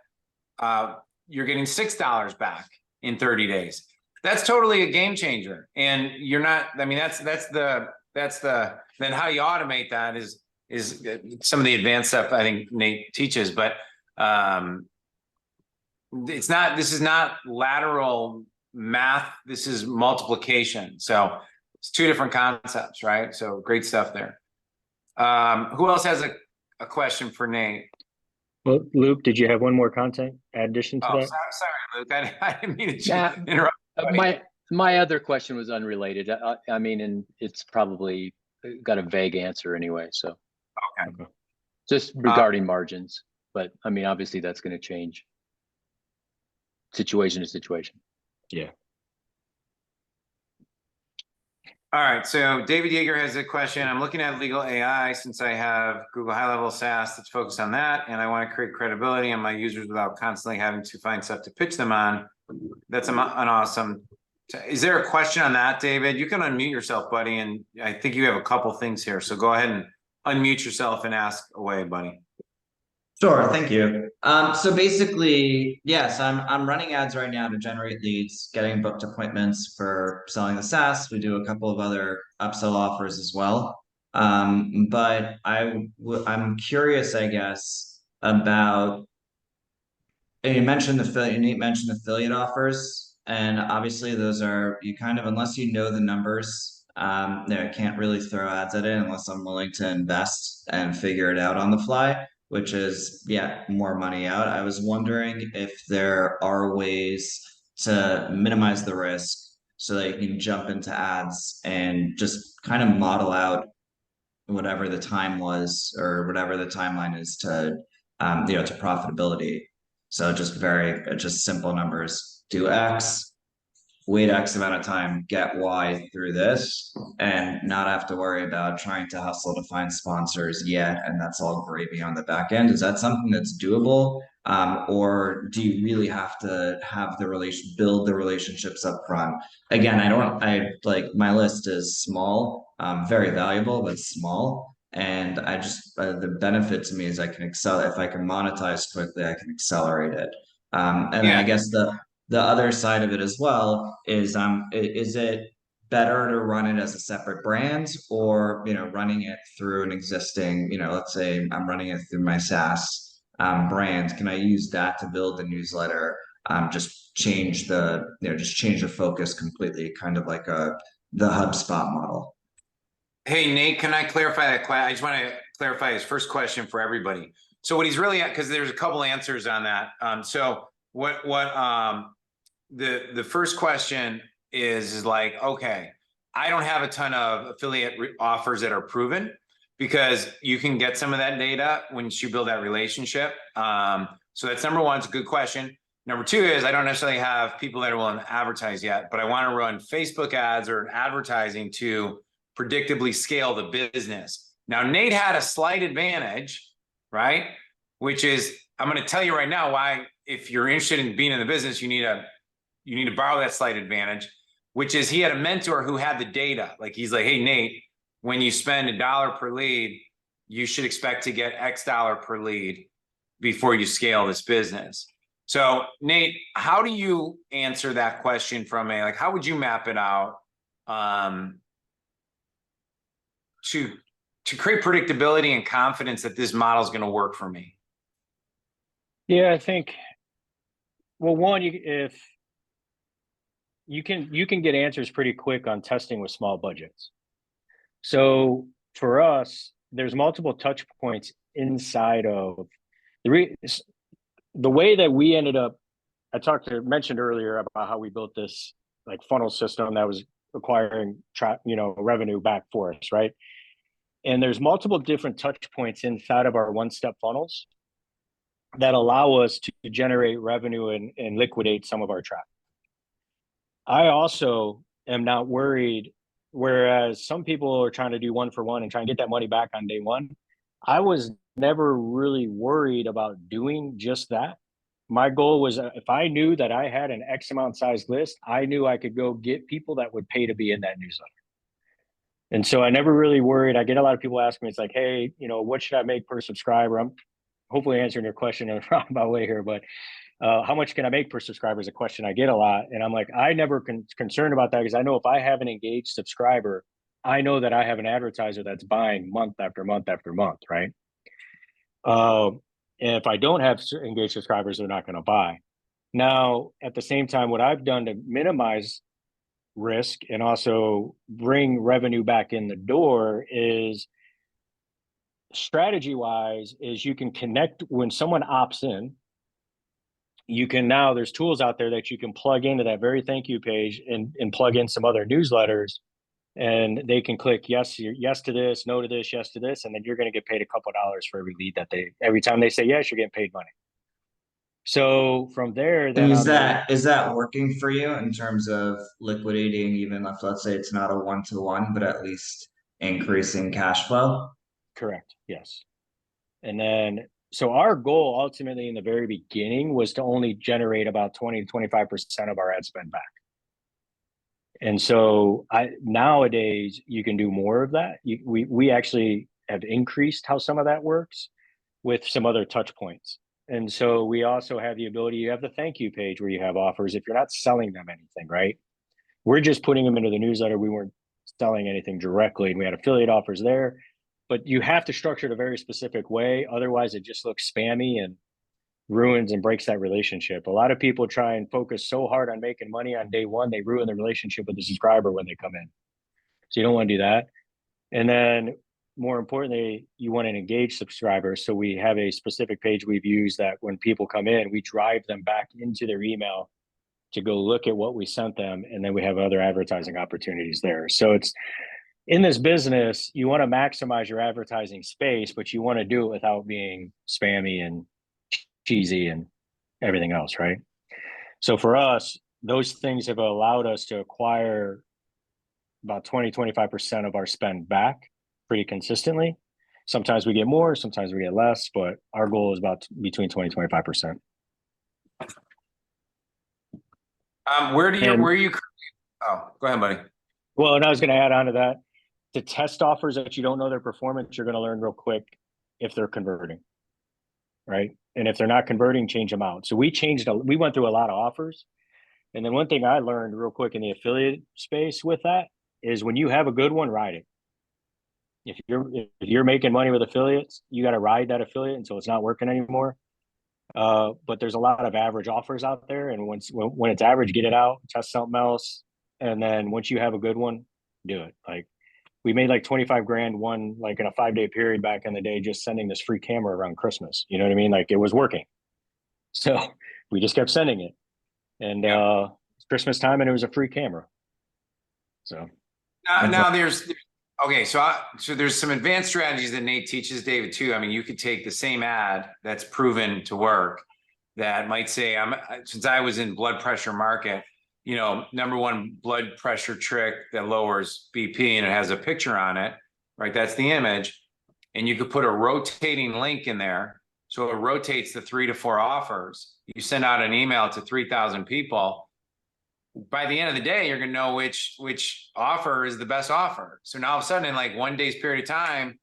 you're getting $6 back in 30 days. That's totally a game changer. And you're not, I mean, that's the, then how you automate that is some of the advanced stuff I think Nate teaches, but this is not lateral math. This is multiplication. So it's 2 different concepts, right? So great stuff there. Who else has a question for Nate? Well, Luke, did you have one more content addition to that? Sorry, Luke. I didn't mean to interrupt. My other question was unrelated. I mean, and it's probably got a vague answer anyway. So Okay. Just regarding margins, but I mean, obviously that's going to change situation to situation. Yeah. All right, so David Yeager has a question. I'm looking at legal AI since I have Google High Level SaaS that's focused on that, and I want to create credibility on my users without constantly having to find stuff to pitch them on. That's an awesome. Is there a question on that, David? You can unmute yourself, buddy, and I think you have a couple things here. So go ahead and unmute yourself and ask away, buddy. Sure, thank you. So basically, yes, I'm running ads right now to generate leads, getting booked appointments for selling the SaaS. We do a couple of other upsell offers as well. But I'm curious, I guess, about, and Nate mentioned affiliate offers, and obviously those are, you kind of, unless you know the numbers, I can't really throw ads at it unless I'm willing to invest and figure it out on the fly, which is, yeah, more money out. I was wondering if there are ways to minimize the risk so that you can jump into ads and just kind of model out whatever the time was or whatever the timeline is to to profitability. So just simple numbers. Do X, wait X amount of time, get Y through this, and not have to worry about trying to hustle to find sponsors yet. And that's all gravy on the back end. Is that something that's doable? Or do you really have to have build the relationships up front? Again, I like my list is small, very valuable, but small. And I just, the benefit to me is I can if I can monetize quickly, I can accelerate it. And then I Yeah. guess the other side of it as well is it better to run it as a separate brand, or running it through an existing, let's say I'm running it through my SaaS brand, can I use that to build the newsletter, just change the focus completely, kind of like the HubSpot model? Hey, Nate, can I clarify that? I just want to clarify his first question for everybody. So what he's really at, because there's a couple answers on that. So the first question is like, okay, I don't have a ton of affiliate offers that are proven, because you can get some of that data once you build that relationship. So that's number one. It's a good question. Number two is I don't necessarily have people that are willing to advertise yet, but I want to run Facebook ads or advertising to predictably scale the business. Now, Nate had a slight advantage, right? Which is, I'm going to tell you right now why, if you're interested in being in the business, you need to borrow that slight advantage, which is he had a mentor who had the data. Like, he's like, hey, Nate, when you spend $1 per lead, you should expect to get X dollar per lead before you scale this business. So Nate, how do you answer that question from how would you map it out to create predictability and confidence that this model is going to work for me? Yeah, I think, well, one, if you can get answers pretty quick on testing with small budgets. So for us, there's multiple touch points inside of the way that we ended up. Mentioned earlier about how we built this like funnel system that was acquiring revenue back for us, right? And there's multiple different touch points inside of our one-step funnels that allow us to generate revenue and liquidate some of our traffic. I also am not worried, whereas some people are trying to do one for one and try and get that money back on day one. I was never really worried about doing just that. My goal was, if I knew that I had an X amount sized list, I knew I could go get people that would pay to be in that newsletter. And so I never really worried. I get a lot of people ask me, it's like, hey, what should I make per subscriber? I'm hopefully answering your question in a roundabout way here, but how much can I make per subscriber is a question I get a lot. And I'm like, I never concerned about that, because I know if I have an engaged subscriber, I know that I have an advertiser that's buying month after month after month, right? And if I don't have engaged subscribers, they're not going to buy. Now, at the same time, what I've done to minimize risk and also bring revenue back in the door is, strategy wise, is you can connect when someone opts in. There's tools out there that you can plug into that very thank you page and plug in some other newsletters, and they can click yes to this, no to this, yes to this, and then you're going to get paid a couple of dollars for every time they say yes, you're getting paid money. So from there, then is that working for you in terms of liquidating, even if, let's say, it's not a one-to-one, but at least increasing cash flow? Correct. Yes. And then, so our goal ultimately in the very beginning was to only generate about 20 to 25% of our ad spend back. And so nowadays you can do more of that. We actually have increased how some of that works with some other touch points. And so we also have the ability, you have the thank you page where you have offers if you're not selling them anything, right? We're just putting them into the newsletter. We weren't selling anything directly, and we had affiliate offers there, but you have to structure it a very specific way. Otherwise it just looks spammy and ruins and breaks that relationship. A lot of people try and focus so hard on making money on day one, they ruin the relationship with the subscriber when they come in. So you don't want to do that. And then more importantly, you want an engaged subscriber. So we have a specific page we've used that when people come in, we drive them back into their email to go look at what we sent them, and then we have other advertising opportunities there. So it's in this business, you want to maximize your advertising space, but you want to do it without being spammy and cheesy and everything else, right? So for us, those things have allowed us to acquire about 20-25% of our spend back pretty consistently. Sometimes we get more, sometimes we get less, but our goal is about between 20-25%. Where And- are you? Oh, go ahead, buddy. Well, and I was going to add on to that, to test offers that you don't know their performance, you're going to learn real quick if they're converting, right? And if they're not converting, change them out. So we went through a lot of offers. And then one thing I learned real quick in the affiliate space with that is when you have a good one, ride it. If you're making money with affiliates, you got to ride that affiliate until it's not working anymore. But there's a lot of average offers out there, and when it's average, get it out, test something else, and then once you have a good one, do it. Like we made like 25 grand one like in a 5-day period back in the day, just sending this free camera around Christmas. You know what I mean? Like it was working, so we just kept sending it, and it's Christmas time, and it was a free camera. So Now there's okay, so there's some advanced strategies that Nate teaches David too. I mean, you could take the same ad that's proven to work that might say, since I was in blood pressure market, you know, number one blood pressure trick that lowers BP, and it has a picture on it, right? That's the image. And you could put a rotating link in there. So it rotates the 3 to 4 offers. You send out an email to 3,000 people. By the end of the day, you're going to know which offer is the best offer. So now all of a sudden in like 1 day's period of time,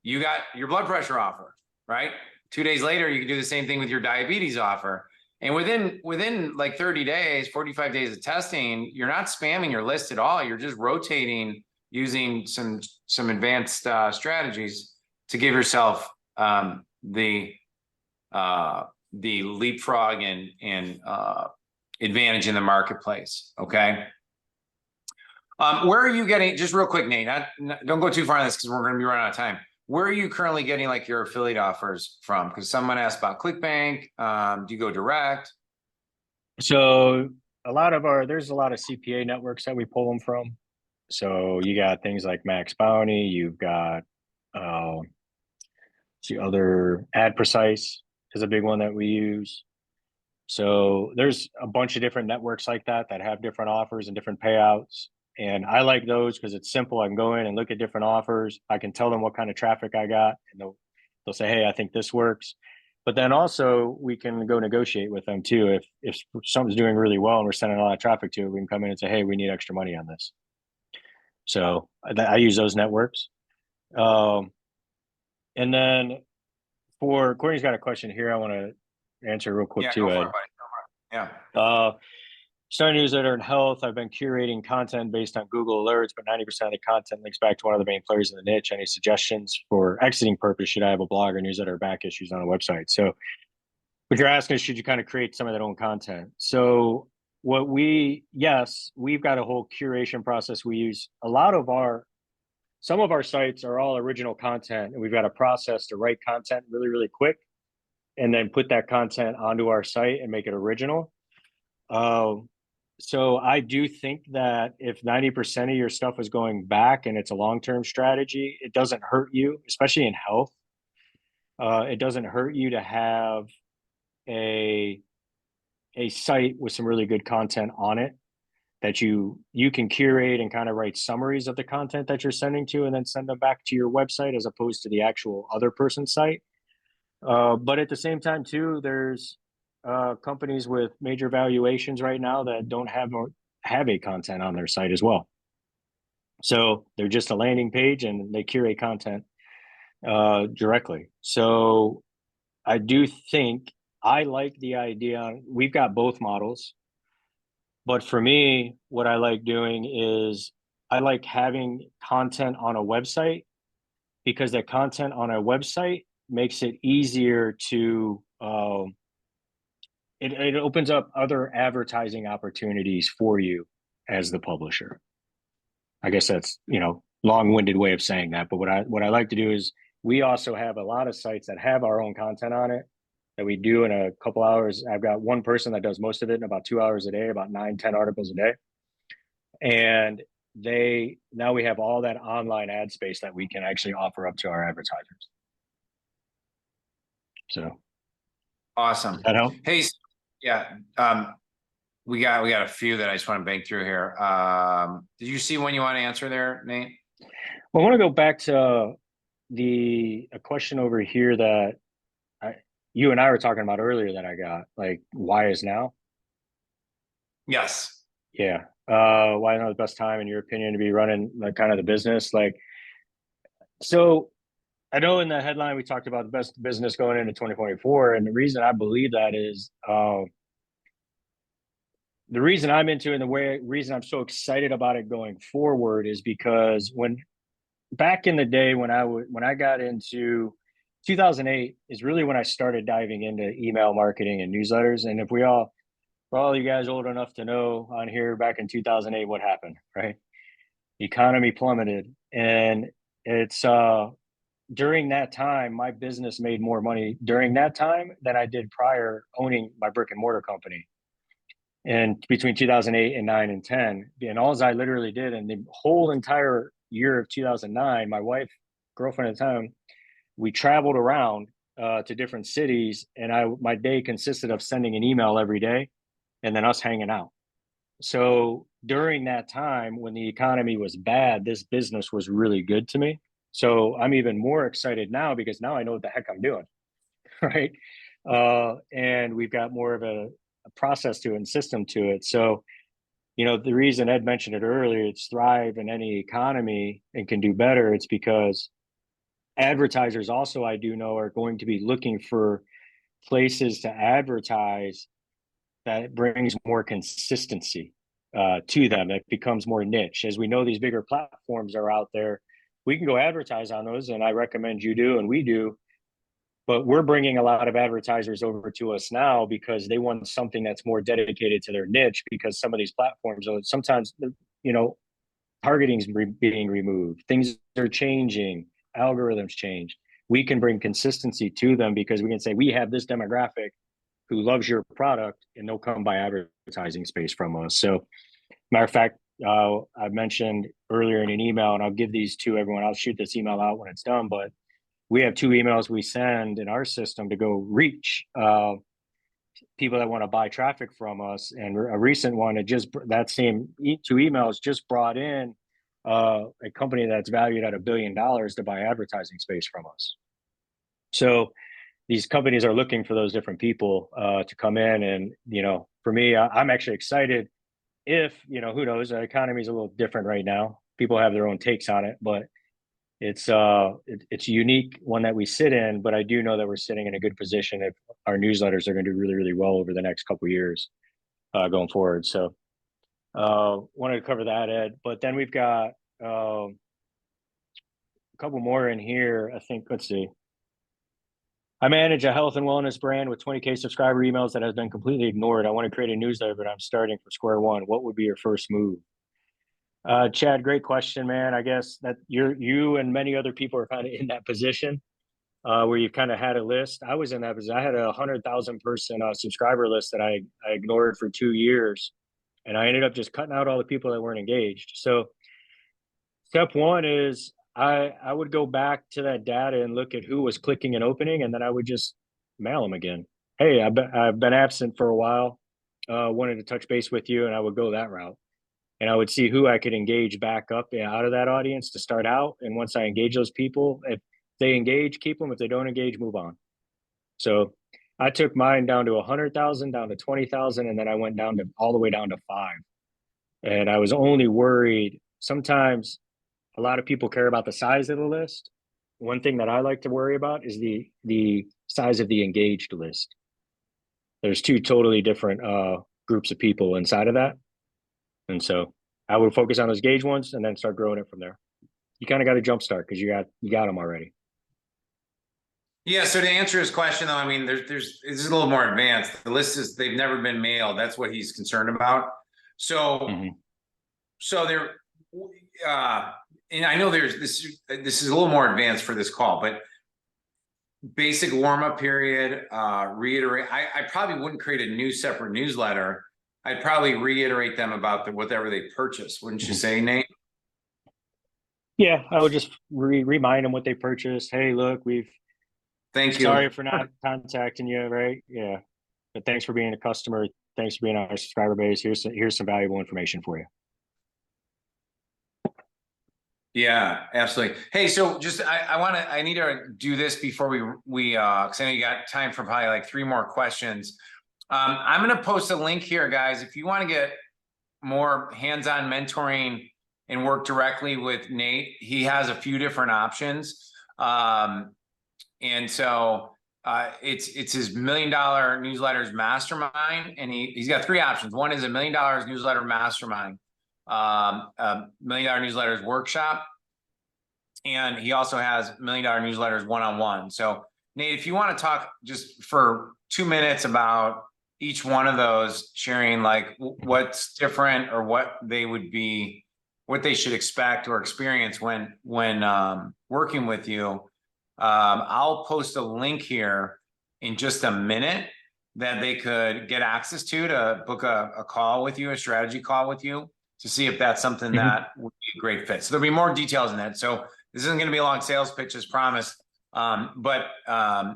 you got your blood pressure offer, right? 2 days later, you can do the same thing with your diabetes offer. And within like 30 days, 45 days of testing, you're not spamming your list at all. You're just rotating using some advanced strategies to give yourself the leapfrog and advantage in the marketplace. Okay. Where are you getting, just real quick, Nate, don't go too far on this because we're going to be running out of time. Where are you currently getting like your affiliate offers from? Because someone asked about ClickBank. Do you go direct? So there's a lot of CPA networks that we pull them from. So you got things like Max Bounty, you've got other Ad Precise is a big one that we use. So there's a bunch of different networks like that have different offers and different payouts. And I like those because it's simple. I can go in and look at different offers. I can tell them what kind of traffic I got, and they'll say, hey, I think this works. But then also we can go negotiate with them too. If something's doing really well and we're sending a lot of traffic to it, we can come in and say, hey, we need extra money on this. So I use those networks. And then for Courtney's got a question here I want to answer real quick too, Ed. Yeah. Starting newsletter in health. I've been curating content based on Google alerts, but 90% of the content links back to one of the main players in the niche. Any suggestions for exiting purpose? Should I have a blog or newsletter or back issues on a website? So what you're asking is, should you kind of create some of that own content? So we've got a whole curation process. We use some of our sites are all original content, and we've got a process to write content really, really quick and then put that content onto our site and make it original. So I do think that if 90% of your stuff is going back and it's a long-term strategy, it doesn't hurt you, especially in health. It doesn't hurt you to have a site with some really good content on it that you can curate and kind of write summaries of the content that you're sending to, and then send them back to your website as opposed to the actual other person's site. But at the same time too, there's companies with major valuations right now that don't have a content on their site as well. So they're just a landing page and they curate content directly. So I do think I like the idea. We've got both models, but for me, what I like doing is I like having content on a website, because that content on a website makes it easier to it opens up other advertising opportunities for you as the publisher. I guess that's, long-winded way of saying that. But what I like to do is we also have a lot of sites that have our own content on it that we do in a couple hours. I've got one person that does most of it in about 2 hours a day, about 9-10 articles a day. And now we have all that online ad space that we can actually offer up to our advertisers. So Awesome. does that help? Hey, yeah. We got a few that I just want to bank through here. Did you see one you want to answer there, Nate? Well, I want to go back to a question over here that you and I were talking about earlier that I got, like, why is now? Yes. Yeah. Why now the best time in your opinion to be running like kind of the business? Like, so I know in the headline we talked about the best business going into 2024, and the reason I believe that is the reason I'm into it and the reason I'm so excited about it going forward is because back in the day when I got into 2008 is really when I started diving into email marketing and newsletters. And for all you guys old enough to know on here, back in 2008, what happened, right? The economy plummeted, and it's during that time, my business made more money during that time than I did prior owning my brick and mortar company. And between 2008 and 9 and 10, and all I literally did in the whole entire year of 2009, my wife, girlfriend at the time, we traveled around to different cities, and my day consisted of sending an email every day and then us hanging out. So during that time when the economy was bad, this business was really good to me. So I'm even more excited now because now I know what the heck I'm doing, right? And we've got more of a process to it and system to it. So, the reason Ed mentioned it earlier, it's thrive in any economy and can do better. It's because advertisers also, I do know, are going to be looking for places to advertise that brings more consistency to them. It becomes more niche. As we know, these bigger platforms are out there. We can go advertise on those, and I recommend you do, and we do. But we're bringing a lot of advertisers over to us now because they want something that's more dedicated to their niche, because some of these platforms are sometimes, targeting's being removed. Things are changing. Algorithms change. We can bring consistency to them because we can say, we have this demographic who loves your product, and they'll come by advertising space from us. So, matter of fact, I mentioned earlier in an email, and I'll give these to everyone. I'll shoot this email out when it's done, but we have 2 emails we send in our system to go reach people that want to buy traffic from us. And a recent one, that same 2 emails just brought in a company that's valued at $1 billion to buy advertising space from us. So these companies are looking for those different people to come in. And, for me, I'm actually excited if, who knows, the economy is a little different right now. People have their own takes on it, but it's a unique one that we sit in. But I do know that we're sitting in a good position if our newsletters are going to do really, really well over the next couple of years going forward. So wanted to cover that, Ed. But then we've got a couple more in here. I think, let's see. I manage a health and wellness brand with 20K subscriber emails that has been completely ignored. I want to create a newsletter, but I'm starting from square one. What would be your first move? Chad, great question, man. I guess that you and many other people are kind of in that position where you've kind of had a list. I was in that position. I had a 100,000 person subscriber list that I ignored for 2 years, and I ended up just cutting out all the people that weren't engaged. So step one is I would go back to that data and look at who was clicking and opening, and then I would just mail them again. Hey, I've been absent for a while. Wanted to touch base with you, and I would go that route. And I would see who I could engage back up out of that audience to start out. And once I engage those people, if they engage, keep them. If they don't engage, move on. So I took mine down to 100,000, down to 20,000, and then I went down to all the way down to 5. And I was only worried. Sometimes a lot of people care about the size of the list. One thing that I like to worry about is the size of the engaged list. There's 2 totally different groups of people inside of that. And so I would focus on those engaged ones and then start growing it from there. You kind of got a jump start because you got them already. Yeah. So to answer his question, though, I mean, this is a little more advanced. The list they've never been mailed. That's what he's concerned about. So, so there, and I know this is a little more advanced for this call, but basic warm-up period, reiterate. I probably wouldn't create a new separate newsletter. I'd probably reiterate them about whatever they purchased. Wouldn't you say, Nate? Yeah, I would just remind them what they purchased. Hey, look, Thank you. sorry for not contacting you, right? Yeah, but thanks for being a customer. Thanks for being on our subscriber base. Here's some valuable information for you. Yeah, absolutely. Hey, so just I need to do this before we because I know you got time for probably like 3 more questions. I'm gonna post a link here, guys. If you want to get more hands-on mentoring and work directly with Nate, he has a few different options. And so it's his $1 million newsletters mastermind, and he's got 3 options. One is $1 million newsletter mastermind, $1 million newsletters workshop, and he also has $1 million newsletters one-on-one. So Nate, if you want to talk just for 2 minutes about each one of those, sharing like what's different or what they would be, what they should expect or experience when working with you. I'll post a link here in just a minute that they could get access to book a call with you, a strategy call with you, to see if that's something that would be a great fit. So there'll be more details in that. So this isn't going to be a long sales pitch as promised. But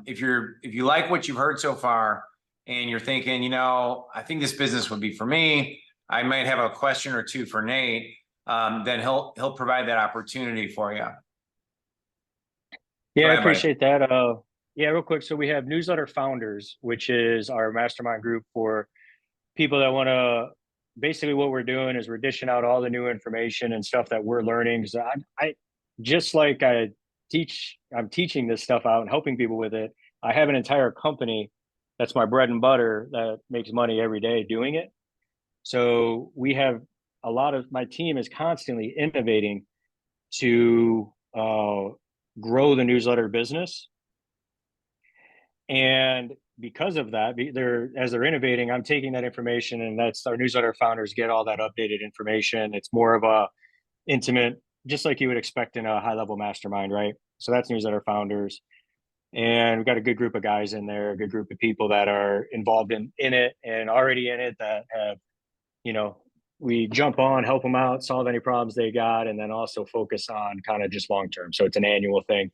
if you like what you've heard so far and you're thinking, you know, I think this business would be for me, I might have a question or 2 for Nate, then he'll provide that opportunity for you. Yeah, ahead, I appreciate that. Yeah, real quick. So we have Newsletter Founders, which is our mastermind group for people that want to. Basically, what we're doing is we're dishing out all the new information and stuff that we're learning. Because I just like I'm teaching this stuff out and helping people with it. I have an entire company that's my bread and butter that makes money every day doing it. So we have a lot of my team is constantly innovating to grow the newsletter business. And because of that, as they're innovating, I'm taking that information, and that's our newsletter founders get all that updated information. It's more of a intimate, just like you would expect in a high level mastermind, right? So that's newsletter founders. And we've got a good group of guys in there, a good group of people that are involved in it and already in it that have, you know, we jump on, help them out, solve any problems they got, and then also focus on kind of just long term. So it's an annual thing.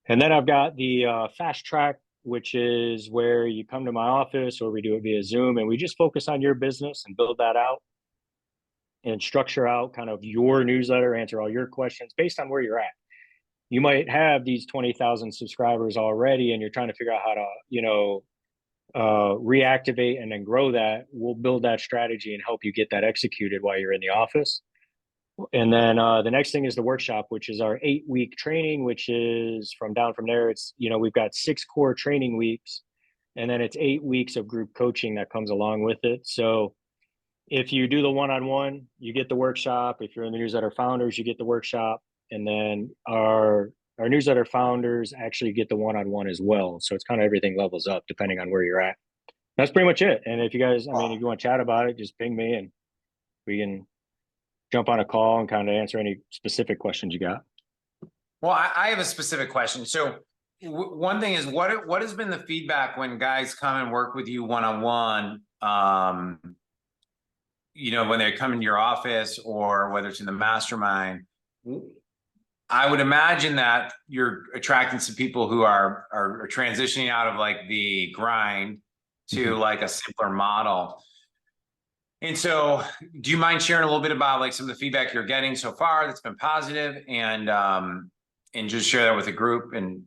And then I've got the fast track, which is where you come to my office or we do it via Zoom, and we just focus on your business and build that out and structure out kind of your newsletter, answer all your questions based on where you're at. You might have these 20,000 subscribers already, and you're trying to figure out how to, reactivate and then grow that. We'll build that strategy and help you get that executed while you're in the office. And then the next thing is the workshop, which is our 8-week training, which is from there. It's, we've got 6 core training weeks, and then it's 8 weeks of group coaching that comes along with it. So if you do the one-on-one, you get the workshop. If you're in the newsletter founders, you get the workshop. And then our newsletter founders actually get the one-on-one as well. So it's kind of everything levels up depending on where you're at. That's pretty much it. And if you guys, if you want to chat about it, just ping me and we can jump on a call and kind of answer any specific questions you got. Well, I have a specific question. So one thing is what has been the feedback when guys come and work with you one-on-one, when they come into your office or whether it's in the mastermind? I would imagine that you're attracting some people who are transitioning out of like the grind to like a simpler model. And so do you mind sharing a little bit about like some of the feedback you're getting so far that's been positive, and just share that with the group? And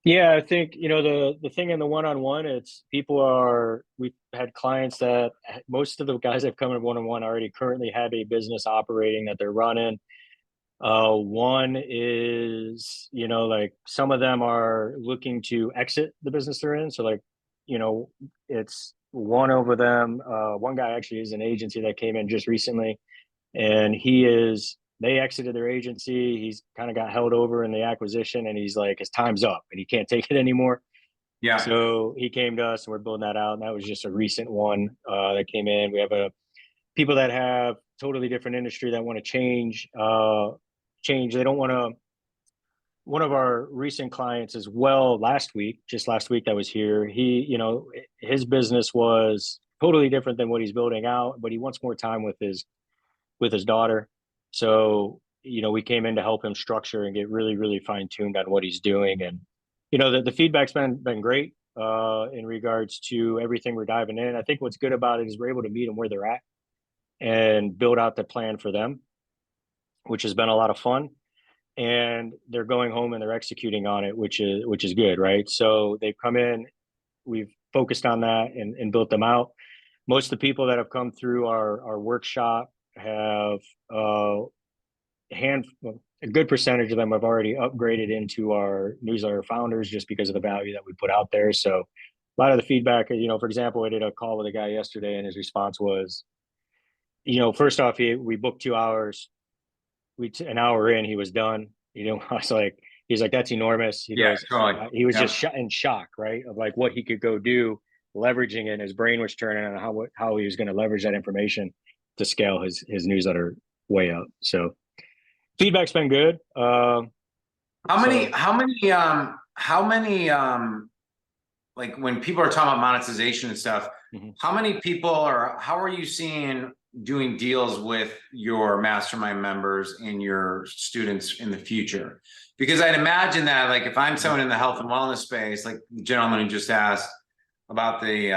yeah, I think, the thing in the one-on-one, it's we've had clients that most of the guys that come in one-on-one already currently have a business operating that they're running. One is, like some of them are looking to exit the business they're in. So like, it's one over them. One guy actually is an agency that came in just recently, and they exited their agency. He's kind of got held over in the acquisition, and he's like, his time's up and he can't take it anymore. yeah. So he came to us and we're building that out. And that was just a recent one that came in. We have people that have totally different industry that want to change. They don't want to one of our recent clients as well just last week that was here, he, his business was totally different than what he's building out, but he wants more time with his daughter. So, we came in to help him structure and get really, really fine tuned on what he's doing. And, the feedback's been great in regards to everything we're diving in. I think what's good about it is we're able to meet them where they're at and build out the plan for them, which has been a lot of fun. And they're going home and they're executing on it, which is good, right? So they've come in, we've focused on that and built them out. Most of the people that have come through our workshop have a good percentage of them have already upgraded into our newsletter founders just because of the value that we put out there. So a lot of the feedback, for example, I did a call with a guy yesterday and his response was, first off, we booked 2 hours. An hour in, he was done. I was like, he's like, that's enormous. He goes, totally. he was just in shock, right? Of like what he could go do, leveraging it. And his brain was turning on how he was going to leverage that information to scale his newsletter way up. So feedback's been good. How many, like when people are talking about monetization and stuff, how many people how are you seeing doing deals with your mastermind members and your students in the future? Because I'd imagine that, like, if I'm someone in the health and wellness space, like the gentleman who just asked about it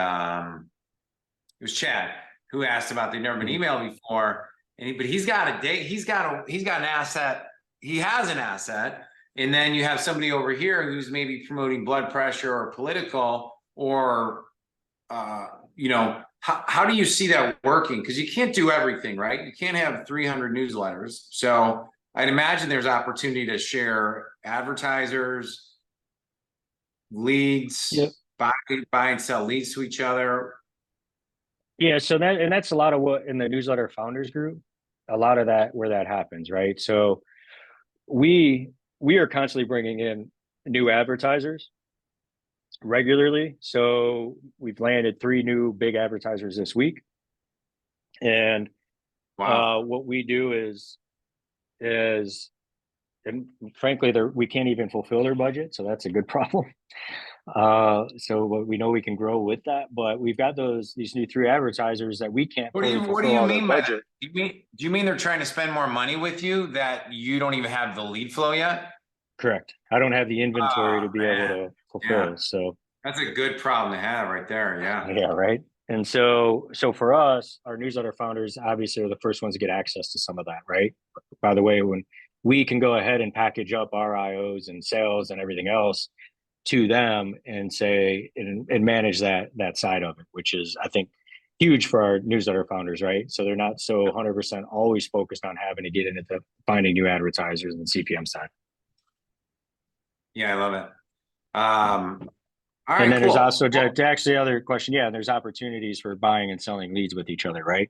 was Chad who asked about they've never been emailed before, but he's got an asset. He has an asset. And then you have somebody over here who's maybe promoting blood pressure or political or, how do you see that working? Because you can't do everything, right? You can't have 300 newsletters. So I'd imagine there's opportunity to share advertisers, leads, buy and sell leads to each other. Yeah, so that's a lot of what in the newsletter founders group, a lot of that where that happens, right? So we are constantly bringing in new advertisers regularly. So we've landed 3 new big advertisers this week. And what we do is and frankly, we can't even fulfill their budget. So that's a good problem. So we know we can grow with that, but we've got these new 3 advertisers that we can't. What do you mean by that? Do you mean they're trying to spend more money with you that you don't even have the lead flow yet? Correct. I don't have the inventory to be able to fulfill. Yeah. So that's a good problem to have right there. Yeah. Yeah. Right. And so for us, our newsletter founders obviously are the first ones to get access to some of that. Right. By the way, when we can go ahead and package up our IOs and sales and everything else to them and say, and manage that side of it, which is, I think, huge for our newsletter founders, right? So they're not so 100% always focused on having to get into finding new advertisers and CPM side. Yeah, I love it. All right, and then there's also, to actually the other question, there's opportunities for buying and selling leads with each other, right?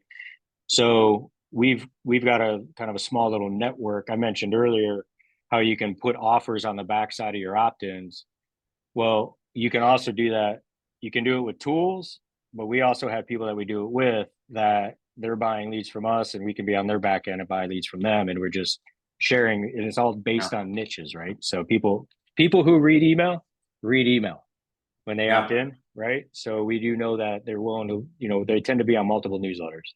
So we've got a kind of a small little network. I mentioned earlier how you can put offers on the backside of your opt-ins. Well, you can also do that. You can do it with tools, but we also have people that we do it with that they're buying leads from us and we can be on their back end and buy leads from them. And we're just sharing, and it's all based on niches, right? So people who read email when they opt in, right? So we do know that they're willing to, they tend to be on multiple newsletters.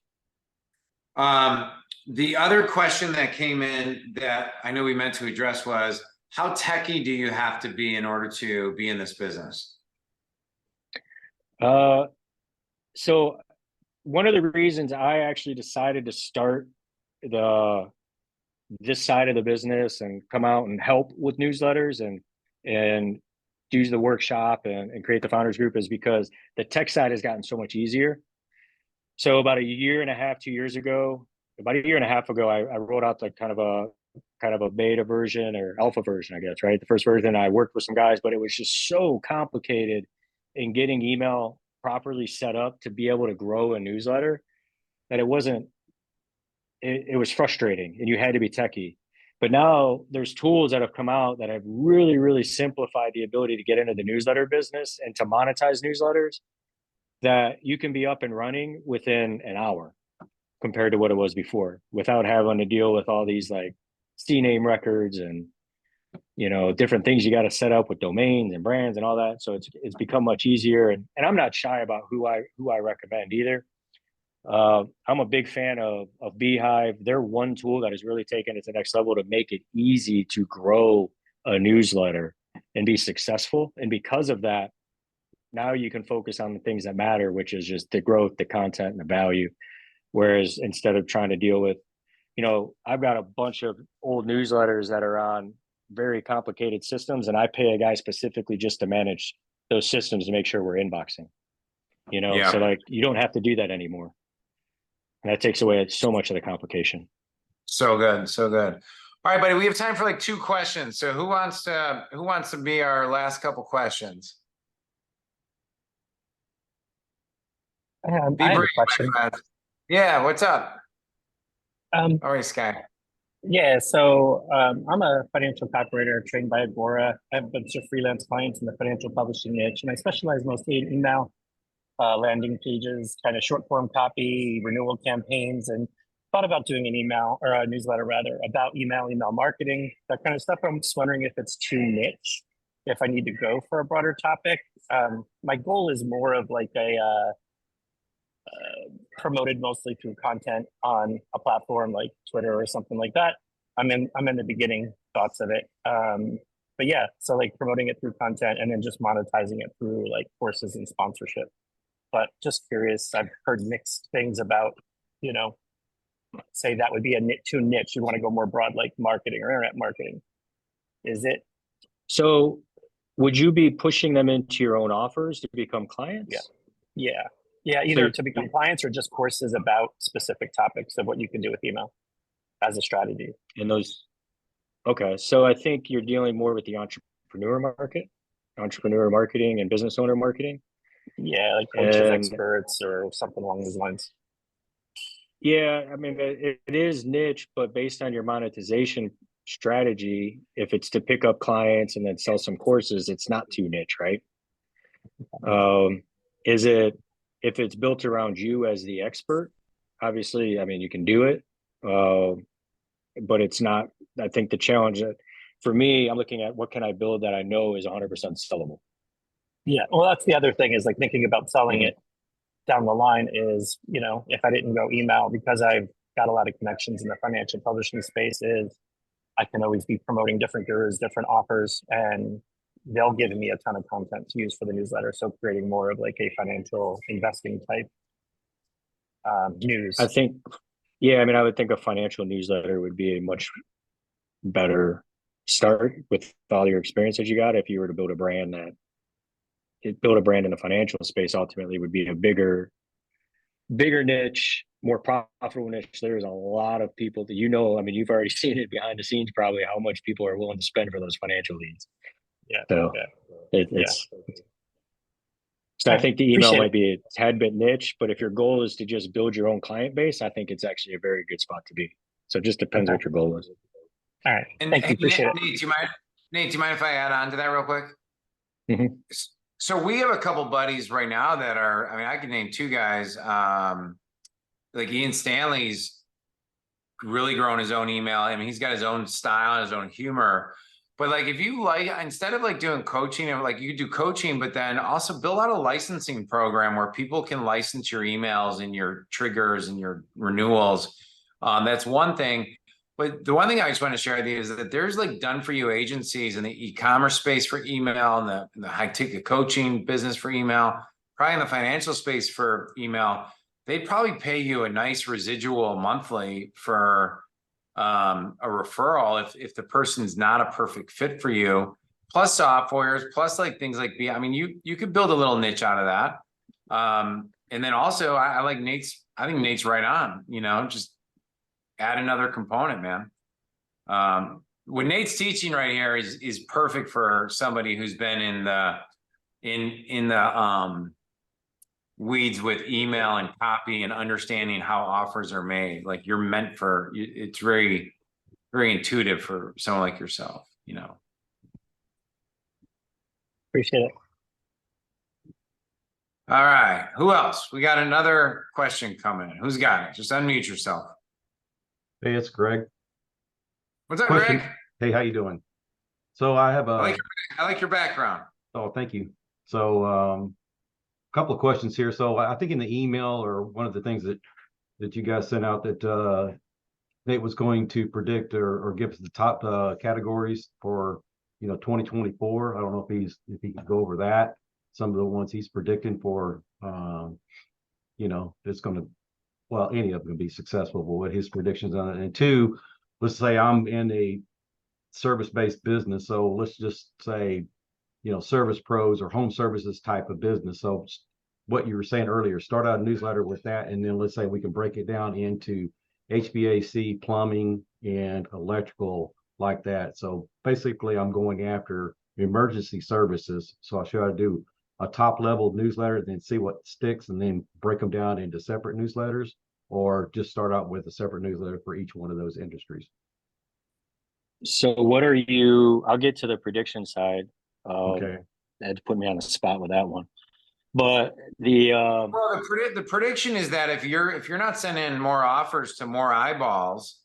The other question that came in that I know we meant to address was, how techie do you have to be in order to be in this business? So one of the reasons I actually decided to start this side of the business and come out and help with newsletters and do the workshop and create the founders group is because the tech side has gotten so much easier. So about a year and a half, 2 years ago, about a year and a half ago, I rolled out like kind of a beta version or alpha version, I guess, right? The first version, I worked with some guys, but it was just so complicated in getting email properly set up to be able to grow a newsletter that it was frustrating and you had to be techie. But now there's tools that have come out that have really, really simplified the ability to get into the newsletter business and to monetize newsletters that you can be up and running within an hour compared to what it was before without having to deal with all these like CNAME records and different things you got to set up with domains and brands and all that. So it's become much easier. And I'm not shy about who I recommend either. I'm a big fan of Beehive. They're one tool that has really taken it to the next level to make it easy to grow a newsletter and be successful. And because of that, now you can focus on the things that matter, which is just the growth, the content, and the value. Whereas instead of trying to deal with, I've got a bunch of old newsletters that are on very complicated systems, and I pay a guy specifically just to manage those systems to make sure we're inboxing. Yeah. So like you don't have to do that anymore. And that takes away so much of the complication. So good, so good. All right, buddy, we have time for like 2 questions. So who wants to be our last couple questions? Be I have a brave, my question. friend. Yeah, what's up? Um, All right, Sky. yeah, so I'm a financial operator trained by Agora. I have a bunch of freelance clients in the financial publishing niche, and I specialize mostly in email, landing pages, kind of short form copy, renewal campaigns, and thought about doing an email or a newsletter rather about email marketing, that kind of stuff. I'm just wondering if it's too niche, if I need to go for a broader topic. My goal is more of like a promoted mostly through content on a platform like Twitter or something like that. I'm in the beginning thoughts of it. But yeah, so like promoting it through content and then just monetizing it through like courses and sponsorship. But just curious, I've heard mixed things about, say that would be too niche. You want to go more broad, like marketing or internet marketing. Is it? So would you be pushing them into your own offers to become clients? Yeah. Either to become clients or just courses about specific topics of what you can do with email as a strategy. And okay. So I think you're dealing more with the entrepreneur marketing and business owner marketing. Yeah, like coaches, experts, or something along those lines. Yeah, I mean, it is niche, but based on your monetization strategy, if it's to pick up clients and then sell some courses, it's not too niche, right? If it's built around you as the expert, obviously, I mean, you can do it, but it's not. I think the challenge for me, I'm looking at what can I build that I know is 100% sellable. Yeah, well, that's the other thing is like thinking about selling it down the line is, if I didn't go email, because I've got a lot of connections in the financial publishing space, is I can always be promoting different gurus, different offers, and they'll give me a ton of content to use for the newsletter. So creating more of like a financial investing type news. I think, I mean, I would think a financial newsletter would be a much better start with all your experience that you got. If you were to build a brand in the financial space, ultimately would be a bigger niche, more profitable niche. There's a lot of people that, I mean, you've already seen it behind the scenes, probably how much people are willing to spend for those financial leads. Yeah. So So I think the email might be a tad bit niche, but if your goal is to just build your own client base, I think it's actually a very good spot to be. So it just depends what your goal is. All right. And Thank you. Appreciate it. Nate, do you mind if I add on to that real quick? Mhm. So we have a couple buddies right now that are, I mean, I can name 2 guys. Like Ian Stanley's really grown his own email. I mean, he's got his own style and his own humor. But like, if you instead of like doing coaching, like you do coaching, but then also build out a licensing program where people can license your emails and your triggers and your renewals. That's one thing. But the one thing I just want to share with you is that there's like done for you agencies in the e-commerce space for email and the high ticket coaching business for email, probably in the financial space for email. They'd probably pay you a nice residual monthly for a referral if the person's not a perfect fit for you, plus softwares, plus like things like I mean, you could build a little niche out of that. And then also I like I think Nate's right on, just add another component, man. What Nate's teaching right here is perfect for somebody who's been in the weeds with email and copy and understanding how offers are made. Like you're meant for, it's very, very intuitive for someone like yourself, Appreciate it. All right. Who else? We got another question coming in. Who's got it? Just unmute yourself. Hey, it's Greg. What's up, Question. Greg? Hey, how you doing? So I have I like your background. oh, thank you. So, a couple of questions here. So I think in the email or one of the things that you guys sent out that Nate was going to predict or give us the top categories for 2024. I don't know if he could go over that. Some of the ones he's predicting for it's going to, well, any of them can be successful, but what his predictions on it. And two, let's say I'm in a service-based business. So let's just say, service pros or home services type of business. So what you were saying earlier, start out a newsletter with that. And then let's say we can break it down into HVAC, plumbing, and electrical like that. So basically I'm going after emergency services. So I should do a top level newsletter, then see what sticks and then break them down into separate newsletters, or just start out with a separate newsletter for each one of those industries. So what are you, I'll get to the prediction side. Okay. They had to put me on the spot with that one. But the Well, the prediction is that if you're not sending more offers to more eyeballs,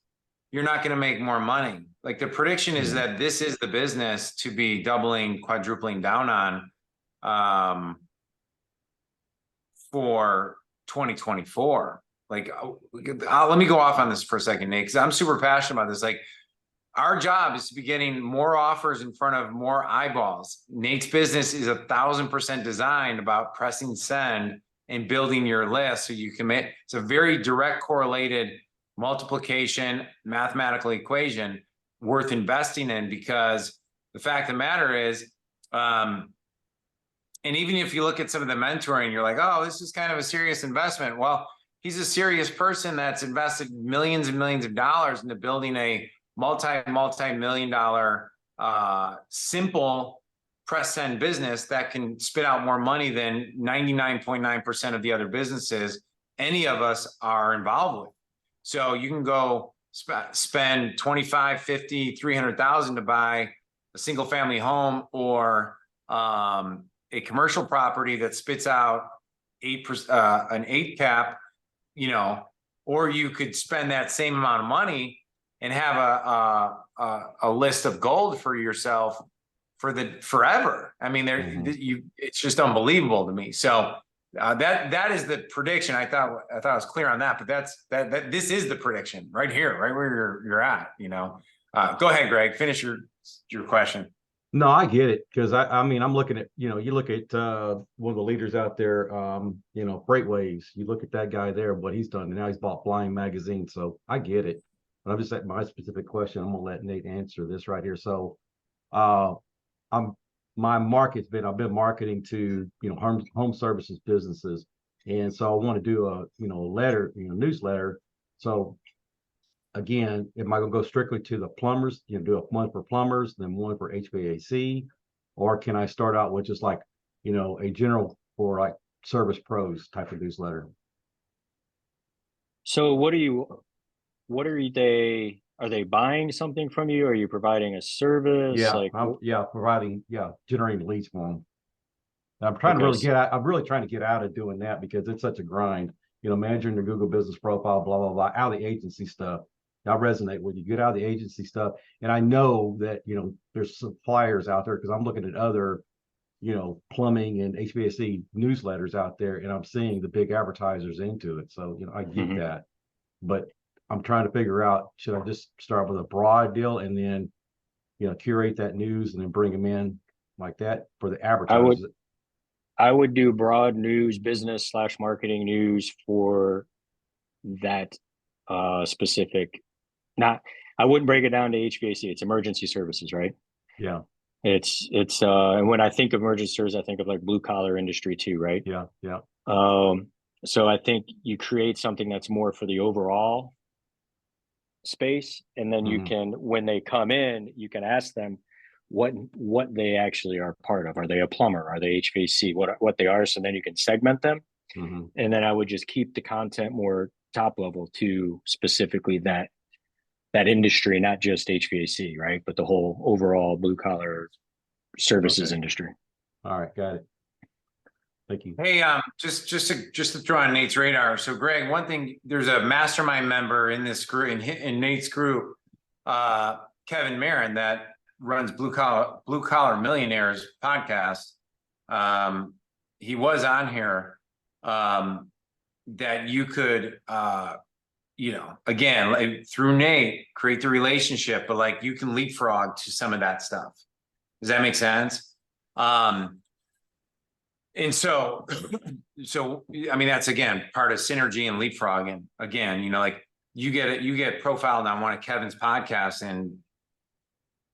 you're not going to make more money. Like the prediction is that this is the business to be doubling, quadrupling down on for 2024. Like, let me go off on this for a second, Nate, because I'm super passionate about this. Like, our job is to be getting more offers in front of more eyeballs. Nate's business is 1,000% designed about pressing send and building your list so you commit. It's a very direct correlated multiplication mathematical equation worth investing in, because the fact of the matter is, and even if you look at some of the mentoring, you're like, oh, this is kind of a serious investment. Well, he's a serious person that's invested millions and millions of dollars into building a multi-million dollar simple press send business that can spit out more money than 99.9% of the other businesses any of us are involved with. So you can go spend 25, 50, 300,000 to buy a single family home or a commercial property that spits out 8%, an 8 cap, or you could spend that same amount of money and have a list of gold for yourself for the forever. I mean, it's just unbelievable to me. So that is the prediction. I thought I was clear on that, but this is the prediction right here, right where you're at. Go ahead, Greg. Finish your question. No, I get it, because I mean, I'm looking at, you look at one of the leaders out there, Freightways. You look at that guy there, what he's done, and now he's bought Flying Magazine. So I get it. But I'm just at my specific question. I'm gonna let Nate answer this right here. So, my market's been, I've been marketing to home services businesses, and so I want to do a newsletter. So again, am I gonna go strictly to the plumbers? Do a one for plumbers, then one for HVAC, or can I start out with just like a general for like service pros type of newsletter? So are they buying something from you? Are you providing a service? Generating leads for them. I'm trying to really I'm really trying to get out of doing that, because it's such a grind, managing their Google business profile, blah, blah, blah, out of the agency stuff. I resonate with you. Get out of the agency stuff. And I know that, there's suppliers out there, because I'm looking at other, plumbing and HVAC newsletters out there, and I'm seeing the big advertisers into it. So, I get that, but I'm trying to figure out, should I just start with a broad deal and then, curate that news and then bring them in like that for the advertisers? I would do broad news, business / marketing news for that specific. I wouldn't break it down to HVAC. It's emergency services, right? Yeah. It's and when I think of emergency services, I think of like blue collar industry too, right? Yeah. So I think you create something that's more for the overall space, and then you can, when they come in, you can ask them what they actually are part of. Are they a plumber? Are they HVAC? What they are? So then you can segment them, and then I would just keep the content more top level to specifically that industry, not just HVAC, right? But the whole overall blue collar services industry. All right, got it. Thank you. Hey, just to throw on Nate's radar. So, Greg, one thing, there's a mastermind member in this group, in Nate's group, Kevin Marin, that runs Blue Collar Millionaires podcast. He was on here, that you could, you know, again, like through Nate, create the relationship, but like you can leapfrog to some of that stuff. Does that make sense? And so, I mean, that's again, part of synergy and leapfrogging. Again, you know, like you get profiled on one of Kevin's podcasts and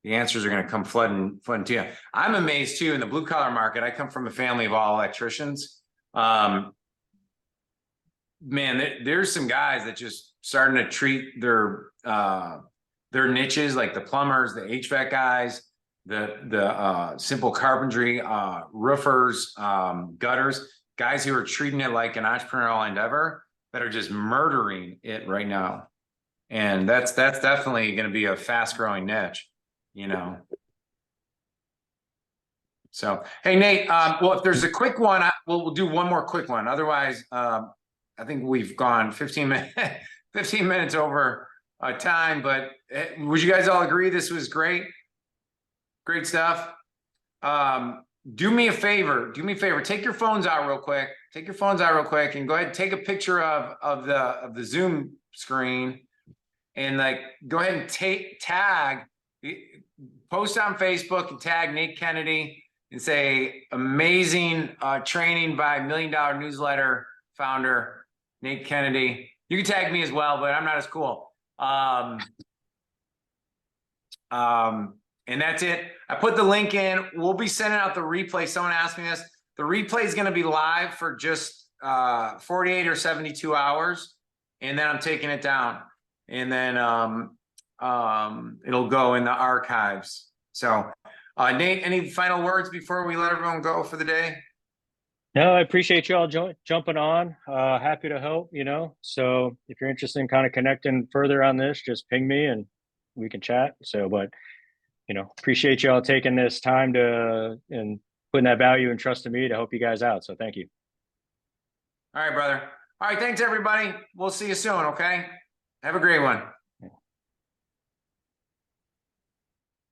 the answers are going to come flooding to you. I'm amazed too in the blue collar market. I come from a family of all electricians. Man, there's some guys that just starting to treat their niches, like the plumbers, the HVAC guys, the simple carpentry, roofers, gutters, guys who are treating it like an entrepreneurial endeavor that are just murdering it right now. And that's definitely going to be a fast growing niche, you know. So, hey, Nate, well, if there's a quick one, we'll do one more quick one. Otherwise, I think we've gone 15 minutes over time, but would you guys all agree this was great? Great stuff. Do me a favor, take your phones out real quick. And go ahead and take a picture of the Zoom screen and like, go ahead and tag, post on Facebook and tag Nate Kennedy and say amazing training by $1 Million Newsletter founder, Nate Kennedy. You can tag me as well, but I'm not as cool. And that's it. I put the link in. We'll be sending out the replay. Someone asked me this. The replay is going to be live for just 48 or 72 hours. And then I'm taking it down. And then it'll go in the archives. So Nate, any final words before we let everyone go for the day? No, I appreciate you all jumping on. Happy to help, you know. So if you're interested in kind of connecting further on this, just ping me and we can chat. So, but you know, appreciate you all taking this time and putting that value and trust in me to help you guys out. So thank you. All right, brother. All right. Thanks, everybody. We'll see you soon. Okay. Have a great one.